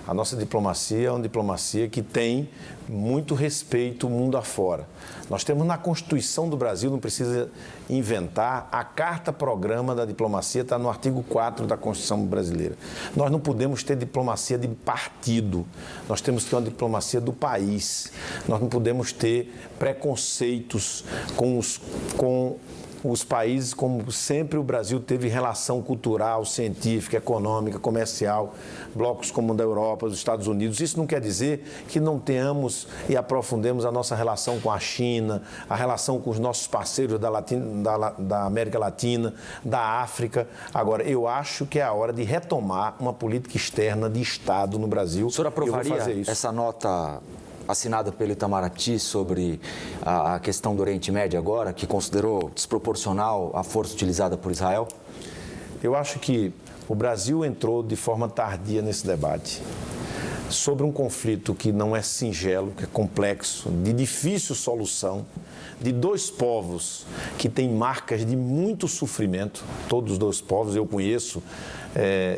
A nossa diplomacia é uma diplomacia que tem muito respeito mundo afora. Nós temos na Constituição do Brasil, não precisa inventar, a Carta-Programa da Diplomacia está no artigo 4 da Constituição brasileira. Nós não podemos ter diplomacia de partido, nós temos que ter uma diplomacia do país. Nós não podemos ter preconceitos com os países, como sempre o Brasil teve relação cultural, científica, econômica, comercial, blocos como o da Europa, os Estados Unidos. Isso não quer dizer que não tenhamos e aprofundemos a nossa relação com a China, a relação com os nossos parceiros da América Latina, da África. Agora, eu acho que é a hora de retomar uma política externa de Estado no Brasil. O senhor aprovaria essa nota assinada pelo Itamaraty sobre a questão do Oriente Médio agora, que considerou desproporcional a força utilizada por Israel? Eu acho que o Brasil entrou de forma tardia nesse debate sobre um conflito que não é singelo, que é complexo, de difícil solução, de dois povos que têm marcas de muito sofrimento. Todos os dois povos eu conheço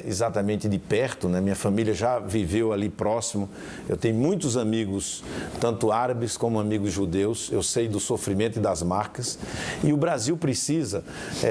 exatamente de perto, né? Minha família já viveu ali próximo. Eu tenho muitos amigos, tanto árabes como amigos judeus. Eu sei do sofrimento e das marcas. E o Brasil precisa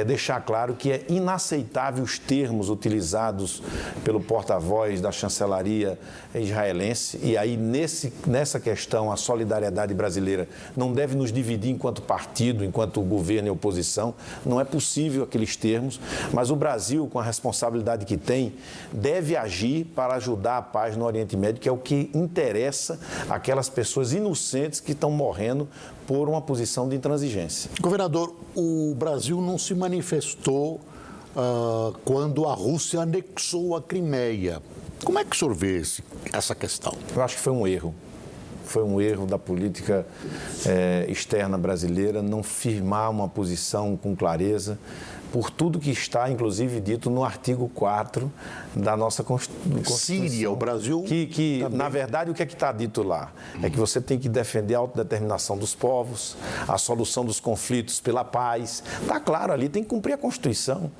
deixar claro que é inaceitável os termos utilizados pelo porta-voz da chancelaria israelense. E aí, nessa questão, a solidariedade brasileira não deve nos dividir enquanto partido, enquanto governo e oposição. Não é possível aqueles termos, mas o Brasil, com a responsabilidade que tem, deve agir para ajudar a paz no Oriente Médio, que é o que interessa aquelas pessoas inocentes que estão morrendo por uma posição de intransigência. Governador, o Brasil não se manifestou quando a Rússia anexou a Crimeia. Como é que o senhor vê essa questão? Eu acho que foi um erro. Foi um erro da política externa brasileira não firmar uma posição com clareza, por tudo que está, inclusive, dito no artigo 4 da nossa Constituição. Síria, o Brasil... Que na verdade, o que é que está dito lá? É que você tem que defender a autodeterminação dos povos, a solução dos conflitos pela paz. Está claro ali, tem que cumprir a Constituição.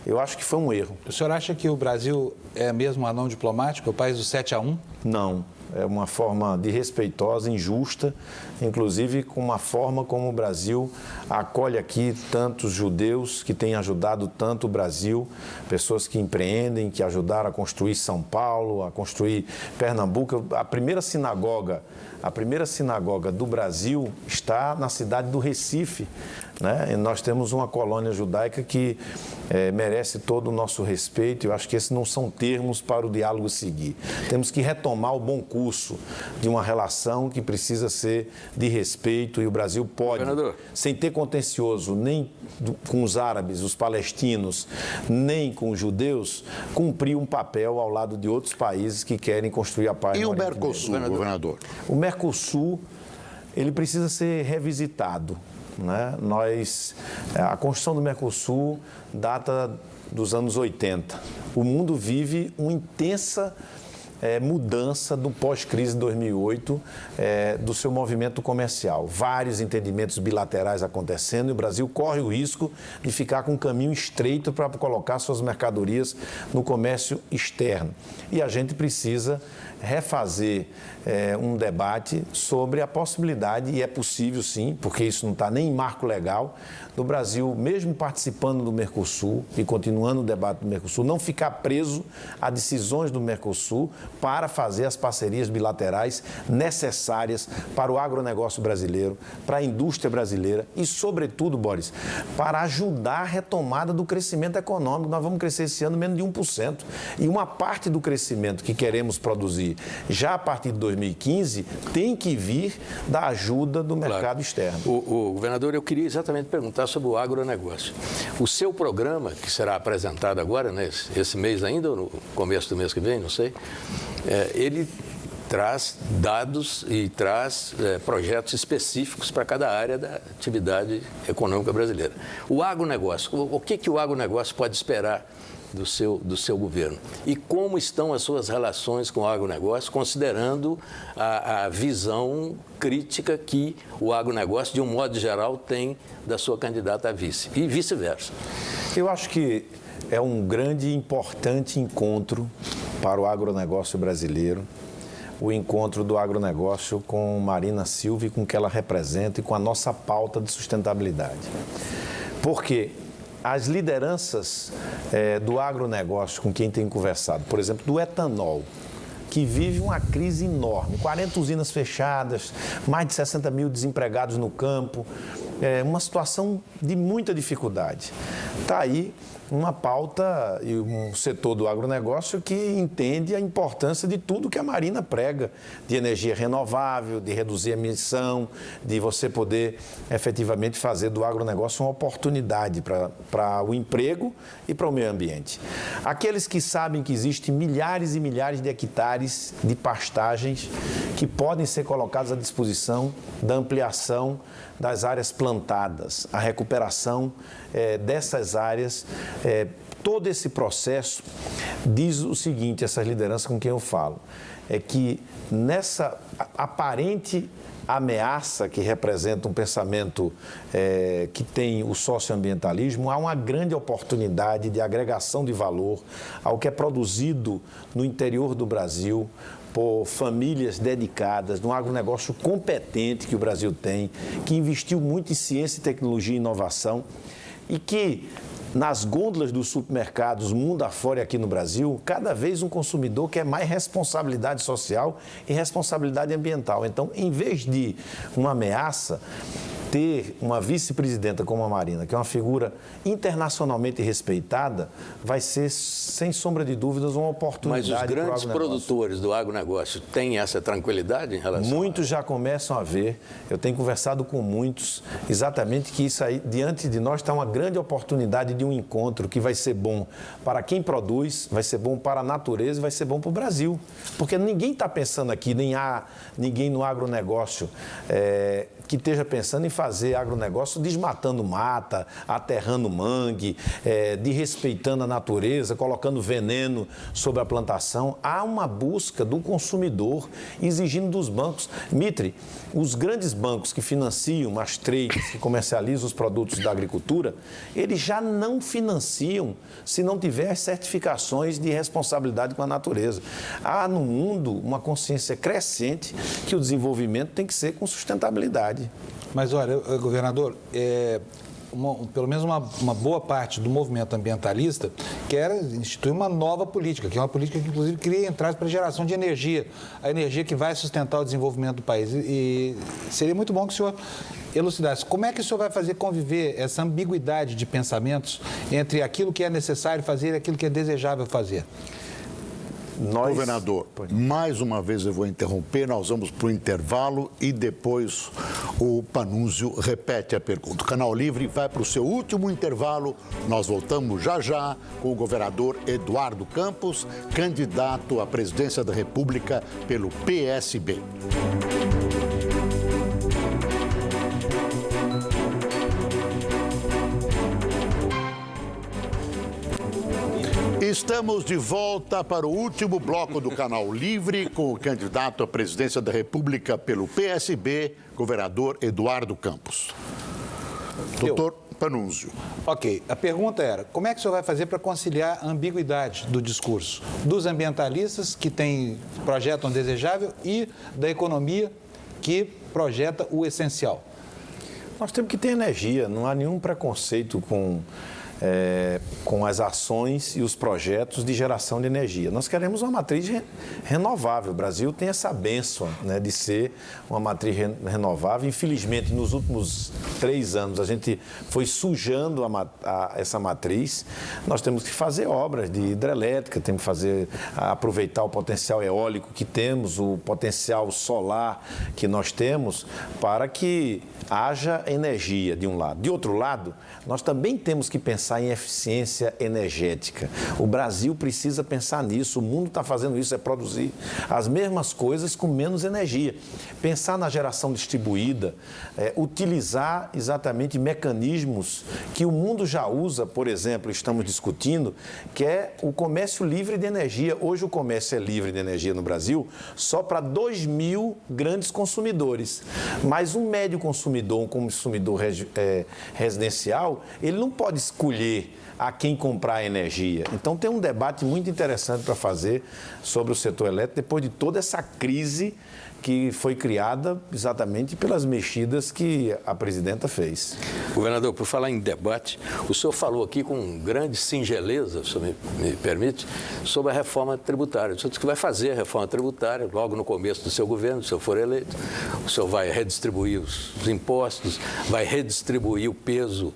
Eu acho que foi um erro. O senhor acha que o Brasil é mesmo um anão diplomático, o país do 7-1? Não. É uma forma desrespeitosa, injusta, inclusive com uma forma como o Brasil acolhe aqui tantos judeus que têm ajudado tanto o Brasil, pessoas que empreendem, que ajudaram a construir São Paulo, a construir Pernambuco. A primeira sinagoga do Brasil está na cidade do Recife, né? E nós temos uma colônia judaica que merece todo o nosso respeito. Eu acho que esses não são termos para o diálogo seguir. Temos que retomar o bom curso de uma relação que precisa ser de respeito, e o Brasil pode, sem ter contencioso nem com os árabes, os palestinos, nem com os judeus, cumprir um papel ao lado de outros países que querem construir a paz. E o Mercosul, governador? O Mercosul, ele precisa ser revisitado, né? A construção do Mercosul data dos anos 80. O mundo vive uma intensa mudança do pós-crise de 2008 do seu movimento comercial. Vários entendimentos bilaterais acontecendo, e o Brasil corre o risco de ficar com um caminho estreito para colocar suas mercadorias no comércio externo. E a gente precisa refazer um debate sobre a possibilidade, e é possível sim, porque isso não está nem em marco legal, do Brasil, mesmo participando do Mercosul e continuando o debate do Mercosul, não ficar preso a decisões do Mercosul para fazer as parcerias bilaterais necessárias para o agronegócio brasileiro, para a indústria brasileira e, sobretudo, Boris, para ajudar a retomada do crescimento econômico. Nós vamos crescer esse ano menos de 1%. E uma parte do crescimento que queremos produzir já a partir de 2015 tem que vir da ajuda do mercado externo. O governador, eu queria exatamente perguntar sobre o agronegócio. O seu programa, que será apresentado agora, né, esse mês ainda, ou no começo do mês que vem, não sei, ele traz dados e traz projetos específicos para cada área da atividade econômica brasileira. O agronegócio, o que o agronegócio pode esperar do seu governo? E como estão as suas relações com o agronegócio, considerando a visão crítica que o agronegócio, de um modo geral, tem da sua candidata a vice, e vice-versa? Eu acho que é um grande e importante encontro para o agronegócio brasileiro, o encontro do agronegócio com Marina Silva e com o que ela representa e com a nossa pauta de sustentabilidade. Porque as lideranças do agronegócio com quem tem conversado, por exemplo, do etanol, que vive uma crise enorme, 40 usinas fechadas, mais de 60 mil desempregados no campo, uma situação de muita dificuldade. Está aí uma pauta e um setor do agronegócio que entende a importância de tudo que a Marina prega, de energia renovável, de reduzir a emissão, de você poder efetivamente fazer do agronegócio uma oportunidade para o emprego e para o meio ambiente. Aqueles que sabem que existem milhares e milhares de hectares de pastagens que podem ser colocados à disposição da ampliação das áreas plantadas, a recuperação dessas áreas, todo esse processo diz o seguinte, essas lideranças com quem eu falo, é que nessa aparente ameaça que representa um pensamento que tem o socioambientalismo, há uma grande oportunidade de agregação de valor ao que é produzido no interior do Brasil, por famílias dedicadas, num agronegócio competente que o Brasil tem, que investiu muito em ciência, tecnologia e inovação e que nas gôndolas dos supermercados, mundo afora e aqui no Brasil, cada vez um consumidor quer mais responsabilidade social e responsabilidade ambiental. Então, em vez de uma ameaça, ter uma vice-presidenta como a Marina, que é uma figura internacionalmente respeitada, vai ser, sem sombra de dúvidas, uma oportunidade. Mas os grandes produtores do agronegócio têm essa tranquilidade em relação Muitos já começam a ver, eu tenho conversado com muitos, exatamente que isso aí, diante de nós, está uma grande oportunidade de um encontro que vai ser bom para quem produz, vai ser bom para a natureza e vai ser bom para o Brasil. Porque ninguém está pensando aqui, nem há ninguém no agronegócio que esteja pensando em fazer agronegócio desmatando mata, aterrando mangue, desrespeitando a natureza, colocando veneno sobre a plantação. Há uma busca do consumidor exigindo dos bancos. Mitre, os grandes bancos que financiam as trades, que comercializam os produtos da agricultura, eles já não financiam se não tiver as certificações de responsabilidade com a natureza. Há no mundo uma consciência crescente que o desenvolvimento tem que ser com sustentabilidade. Mas, olha, governador, pelo menos uma boa parte do movimento ambientalista quer instituir uma nova política, que é uma política que, inclusive, cria entradas para a geração de energia, a energia que vai sustentar o desenvolvimento do país. E seria muito bom que o senhor elucidasse. Como é que o senhor vai fazer conviver essa ambiguidade de pensamentos entre aquilo que é necessário fazer e aquilo que é desejável fazer? Governador, mais uma vez eu vou interromper, nós vamos para o intervalo e depois o Panunzio repete a pergunta. O Canal Livre vai para o seu último intervalo, nós voltamos já já com o governador Eduardo Campos, candidato à presidência da República pelo PSB. Estamos de volta para o último bloco do Canal Livre com o candidato à presidência da República pelo PSB, governador Eduardo Campos. Doutor Panunzio. Ok, a pergunta era, como é que o senhor vai fazer para conciliar a ambiguidade do discurso dos ambientalistas que projetam o desejável e da economia que projeta o essencial? Nós temos que ter energia, não há nenhum preconceito com as ações e os projetos de geração de energia. Nós queremos uma matriz renovável. O Brasil tem essa bênção, né, de ser uma matriz renovável. Infelizmente, nos últimos 3 anos, a gente foi sujando essa matriz. Nós temos que fazer obras de hidrelétrica, temos que aproveitar o potencial eólico que temos, o potencial solar que nós temos, para que haja energia de um lado. De outro lado, nós também temos que pensar em eficiência energética. O Brasil precisa pensar nisso, o mundo está fazendo isso, é produzir as mesmas coisas com menos energia. Pensar na geração distribuída, utilizar exatamente mecanismos que o mundo já usa, por exemplo, estamos discutindo, que é o comércio livre de energia. Hoje o comércio é livre de energia no Brasil só para 2.000 grandes consumidores, mas um médio consumidor, um consumidor residencial, ele não pode escolher a quem comprar energia. Então tem um debate muito interessante para fazer sobre o setor elétrico depois de toda essa crise que foi criada exatamente pelas mexidas que a presidenta fez. Governador, por falar em debate, o senhor falou aqui com grande singeleza, o senhor me permite, sobre a reforma tributária. O senhor disse que vai fazer a reforma tributária logo no começo do seu governo, se o senhor for eleito. O senhor vai redistribuir os impostos, vai redistribuir o peso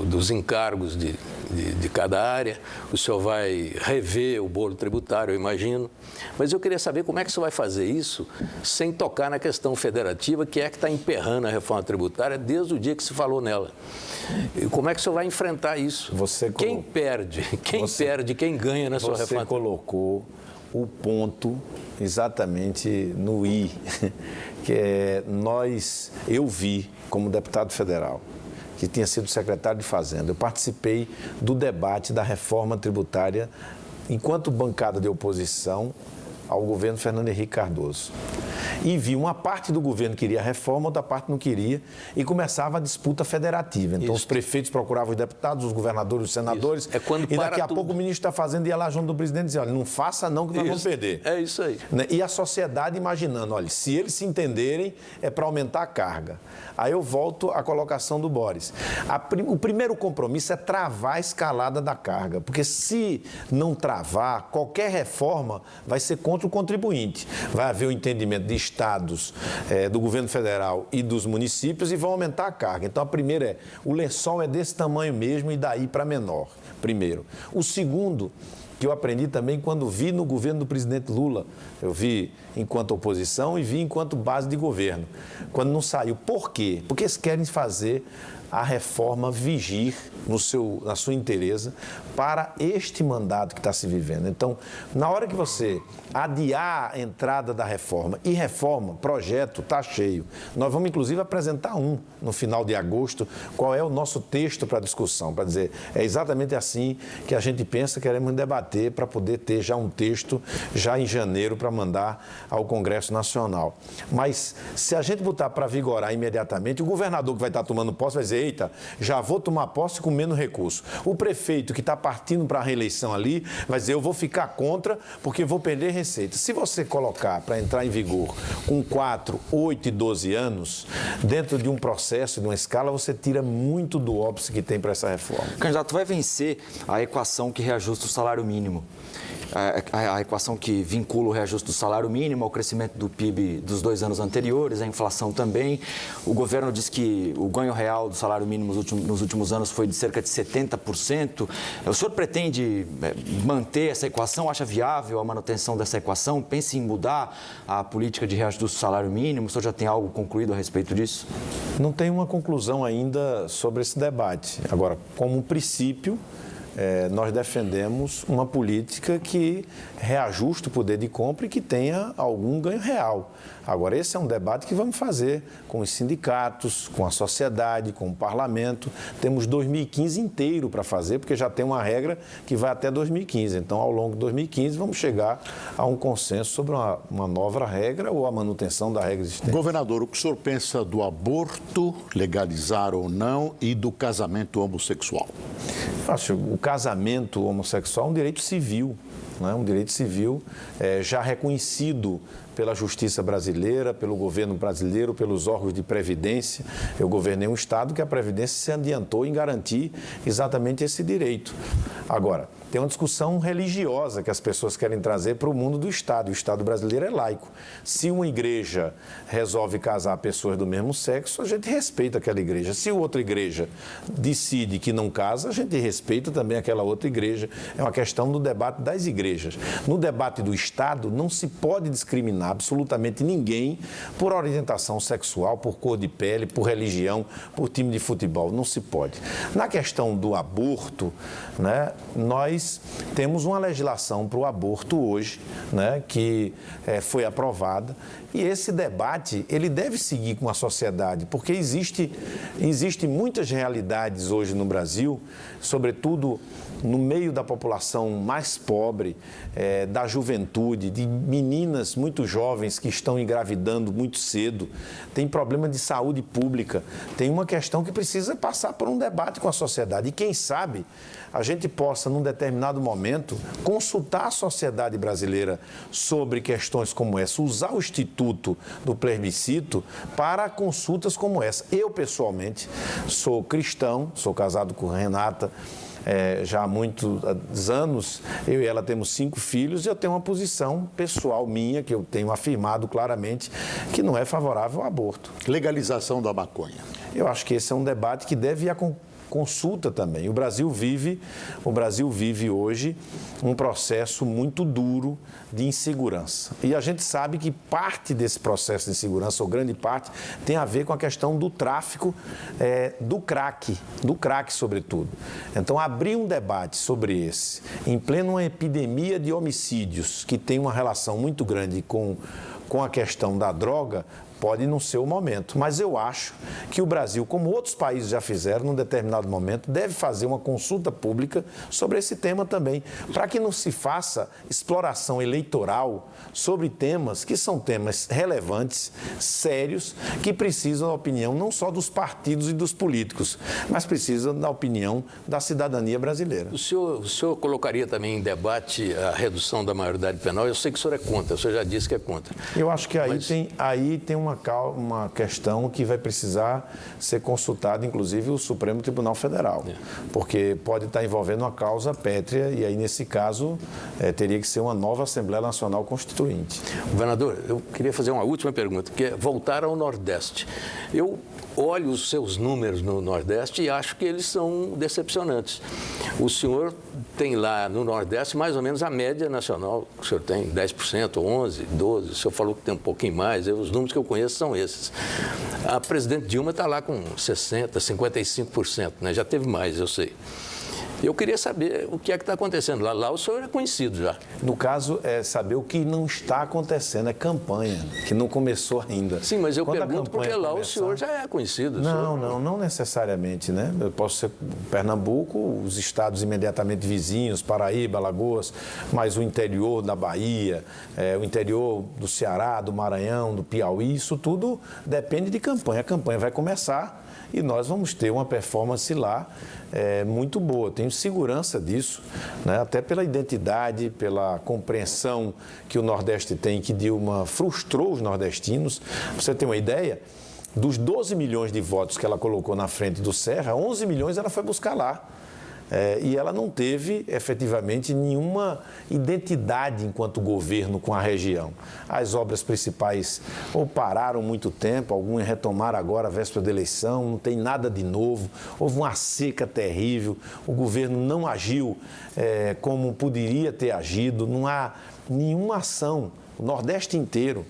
dos encargos de cada área. O senhor vai rever o bolo tributário, eu imagino. Mas eu queria saber como é que você vai fazer isso sem tocar na questão federativa, que está emperrando a reforma tributária desde o dia que se falou nela. E como é que o senhor vai enfrentar isso? Quem perde? Quem ganha na sua reforma? Você colocou o ponto exatamente no I, que é eu vi como deputado federal, que tinha sido secretário de Fazenda. Eu participei do debate da reforma tributária enquanto bancada de oposição ao governo Fernando Henrique Cardoso. E vi uma parte do governo que queria a reforma, outra parte não queria, e começava a disputa federativa. Então, os prefeitos procuravam os deputados, os governadores, os senadores, e daqui a pouco o ministro da Fazenda ia lá junto do presidente e dizia, olha, não faça não que nós vamos perder. É isso aí. E a sociedade imaginando, olha, se eles se entenderem, é para aumentar a carga. Aí eu volto à colocação do Boris. O primeiro compromisso é travar a escalada da carga, porque se não travar, qualquer reforma vai ser contra o contribuinte. Vai haver o entendimento de estados, do governo federal e dos municípios e vão aumentar a carga. Então, a primeira o lençol é desse tamanho mesmo e daí para menor, primeiro. O segundo, que eu aprendi também quando vi no governo do presidente Lula, eu vi enquanto oposição e vi enquanto base de governo, quando não saiu. Por quê? Porque eles querem fazer a reforma vigir na sua inteireza para este mandato que está se vivendo. Então, na hora que você adiar a entrada da reforma, e reforma, projeto, está cheio. Nós vamos, inclusive, apresentar no final de agosto, qual é o nosso texto para discussão, para dizer, é exatamente assim que a gente pensa, queremos debater para poder ter já um texto, já em janeiro, para mandar ao Congresso Nacional. Mas, se a gente botar para vigorar imediatamente, o governador que vai estar tomando posse vai dizer, eita, já vou tomar posse com menos recurso. O prefeito que está partindo para a reeleição ali vai dizer, eu vou ficar contra porque vou perder receita. Se você colocar para entrar em vigor com 4, 8 e 12 anos, dentro de um processo, de uma escala, você tira muito do óbice que tem para essa reforma. Candidato, vai vencer a equação que reajusta o salário mínimo. A equação que vincula o reajuste do salário mínimo ao crescimento do PIB dos 2 anos anteriores, a inflação também. O governo diz que o ganho real do salário mínimo nos últimos anos foi de cerca de 70%. O senhor pretende manter essa equação? Acha viável a manutenção dessa equação? Pense em mudar a política de reajuste do salário mínimo? O senhor já tem algo concluído a respeito disso? Não tem uma conclusão ainda sobre esse debate. Agora, como um princípio, nós defendemos uma política que reajuste o poder de compra e que tenha algum ganho real. Agora, esse é um debate que vamos fazer com os sindicatos, com a sociedade, com o parlamento. Temos 2015 inteiro para fazer, porque já tem uma regra que vai até 2015. Então, ao longo de 2015, vamos chegar a um consenso sobre uma nova regra ou a manutenção da regra existente. Governador, o que o senhor pensa do aborto, legalizar ou não, e do casamento homossexual? Acho o casamento homossexual é um direito civil, né? Um direito civil já reconhecido pela justiça brasileira, pelo governo brasileiro, pelos órgãos de previdência. Eu governei um estado que a previdência se adiantou em garantir exatamente esse direito. Agora, tem uma discussão religiosa que as pessoas querem trazer para o mundo do Estado. O Estado brasileiro é laico. Se uma igreja resolve casar pessoas do mesmo sexo, a gente respeita aquela igreja. Se outra igreja decide que não casa, a gente respeita também aquela outra igreja. É uma questão do debate das igrejas. No debate do Estado, não se pode discriminar absolutamente ninguém por orientação sexual, por cor de pele, por religião, por time de futebol. Não se pode. Na questão do aborto, né, nós temos uma legislação para o aborto hoje, né, que foi aprovada, e esse debate ele deve seguir com a sociedade, porque existe muitas realidades hoje no Brasil, sobretudo no meio da população mais pobre, da juventude, de meninas muito jovens que estão engravidando muito cedo, tem problema de saúde pública, tem uma questão que precisa passar por um debate com a sociedade. E quem sabe a gente possa, num determinado momento, consultar a sociedade brasileira sobre questões como essa, usar o instituto do plebiscito para consultas como essa. Eu, pessoalmente, sou cristão, sou casado com Renata, já há muitos anos, eu e ela temos 5 filhos e eu tenho uma posição pessoal minha, que eu tenho afirmado claramente, que não é favorável ao aborto. Legalização da maconha. Eu acho que esse é um debate que deve ir a consulta também. O Brasil vive hoje um processo muito duro de insegurança. E a gente sabe que parte desse processo de insegurança, ou grande parte, tem a ver com a questão do tráfico do crack sobretudo. Então, abrir um debate sobre esse, em plena epidemia de homicídios, que tem uma relação muito grande com a questão da droga, pode não ser o momento, mas eu acho que o Brasil, como outros países já fizeram, num determinado momento, deve fazer uma consulta pública sobre esse tema também, para que não se faça exploração eleitoral sobre temas que são temas relevantes, sérios, que precisam da opinião não só dos partidos e dos políticos, mas precisam da opinião da cidadania brasileira. O senhor colocaria também em debate a redução da maioridade penal? Eu sei que o senhor é contra, o senhor já disse que é contra. Eu acho que aí tem uma questão que vai precisar ser consultada, inclusive, o Supremo Tribunal Federal, porque pode estar envolvendo uma causa pétrea e aí, nesse caso, teria que ser uma nova Assembleia Nacional Constituinte. Governador, eu queria fazer uma última pergunta, que é voltar ao Nordeste. Eu olho os seus números no Nordeste e acho que eles são decepcionantes. O senhor tem lá no Nordeste mais ou menos a média nacional, o senhor tem 10%, 11%, 12%, o senhor falou que tem um pouquinho mais, os números que eu conheço são esses. A presidente Dilma está lá com 60%, 55%, né? Já teve mais, eu sei. Eu queria saber o que é que está acontecendo lá. Lá o senhor é conhecido já. No caso, é saber o que não está acontecendo, é campanha, que não começou ainda. Sim, mas eu pergunto porque lá o senhor já é conhecido. Não necessariamente, né? Eu posso ser Pernambuco, os estados imediatamente vizinhos, Paraíba, Alagoas, mas o interior da Bahia, o interior do Ceará, do Maranhão, do Piauí, isso tudo depende de campanha. A campanha vai começar e nós vamos ter uma performance lá muito boa. Tenho segurança disso, né? Até pela identidade, pela compreensão que o Nordeste tem, que Dilma frustrou os nordestinos. Pra você ter uma ideia, dos 12 milhões de votos que ela colocou na frente do Serra, 11 milhões ela foi buscar lá. E ela não teve, efetivamente, nenhuma identidade enquanto governo com a região. As obras principais ou pararam muito tempo, algumas retomaram agora, à véspera da eleição, não tem nada de novo, houve uma seca terrível, o governo não agiu como poderia ter agido, não há nenhuma ação, o Nordeste inteiro,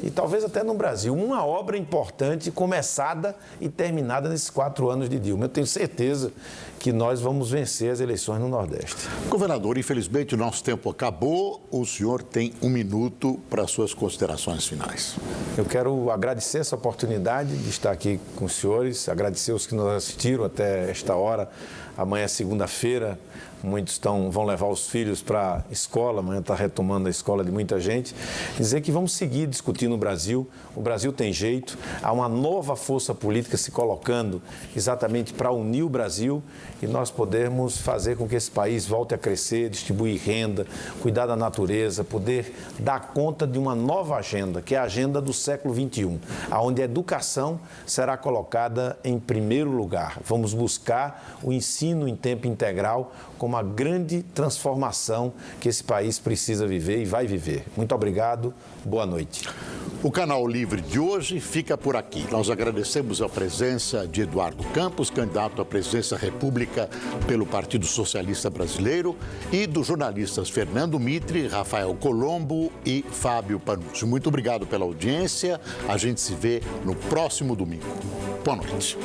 e talvez até no Brasil, uma obra importante começada e terminada nesses 4 anos de Dilma. Eu tenho certeza que nós vamos vencer as eleições no Nordeste. Governador, infelizmente o nosso tempo acabou. O senhor tem 1 minuto para suas considerações finais. Eu quero agradecer essa oportunidade de estar aqui com os senhores, agradecer os que nos assistiram até esta hora. Amanhã é segunda-feira, muitos vão levar os filhos para a escola, amanhã está retomando a escola de muita gente. Dizer que vamos seguir discutindo o Brasil tem jeito, há uma nova força política se colocando exatamente para unir o Brasil e nós podermos fazer com que esse país volte a crescer, distribuir renda, cuidar da natureza, poder dar conta de uma nova agenda, que é a agenda do século XXI, onde a educação será colocada em primeiro lugar. Vamos buscar o ensino em tempo integral como a grande transformação que esse país precisa viver e vai viver. Muito obrigado, boa noite. O Canal Livre de hoje fica por aqui. Nós agradecemos a presença de Eduardo Campos, candidato à presidência da República pelo Partido Socialista Brasileiro, e dos jornalistas Fernando Mitre, Rafael Colombo e Fábio Panunzio. Muito obrigado pela audiência. A gente se vê no próximo domingo. Boa noite.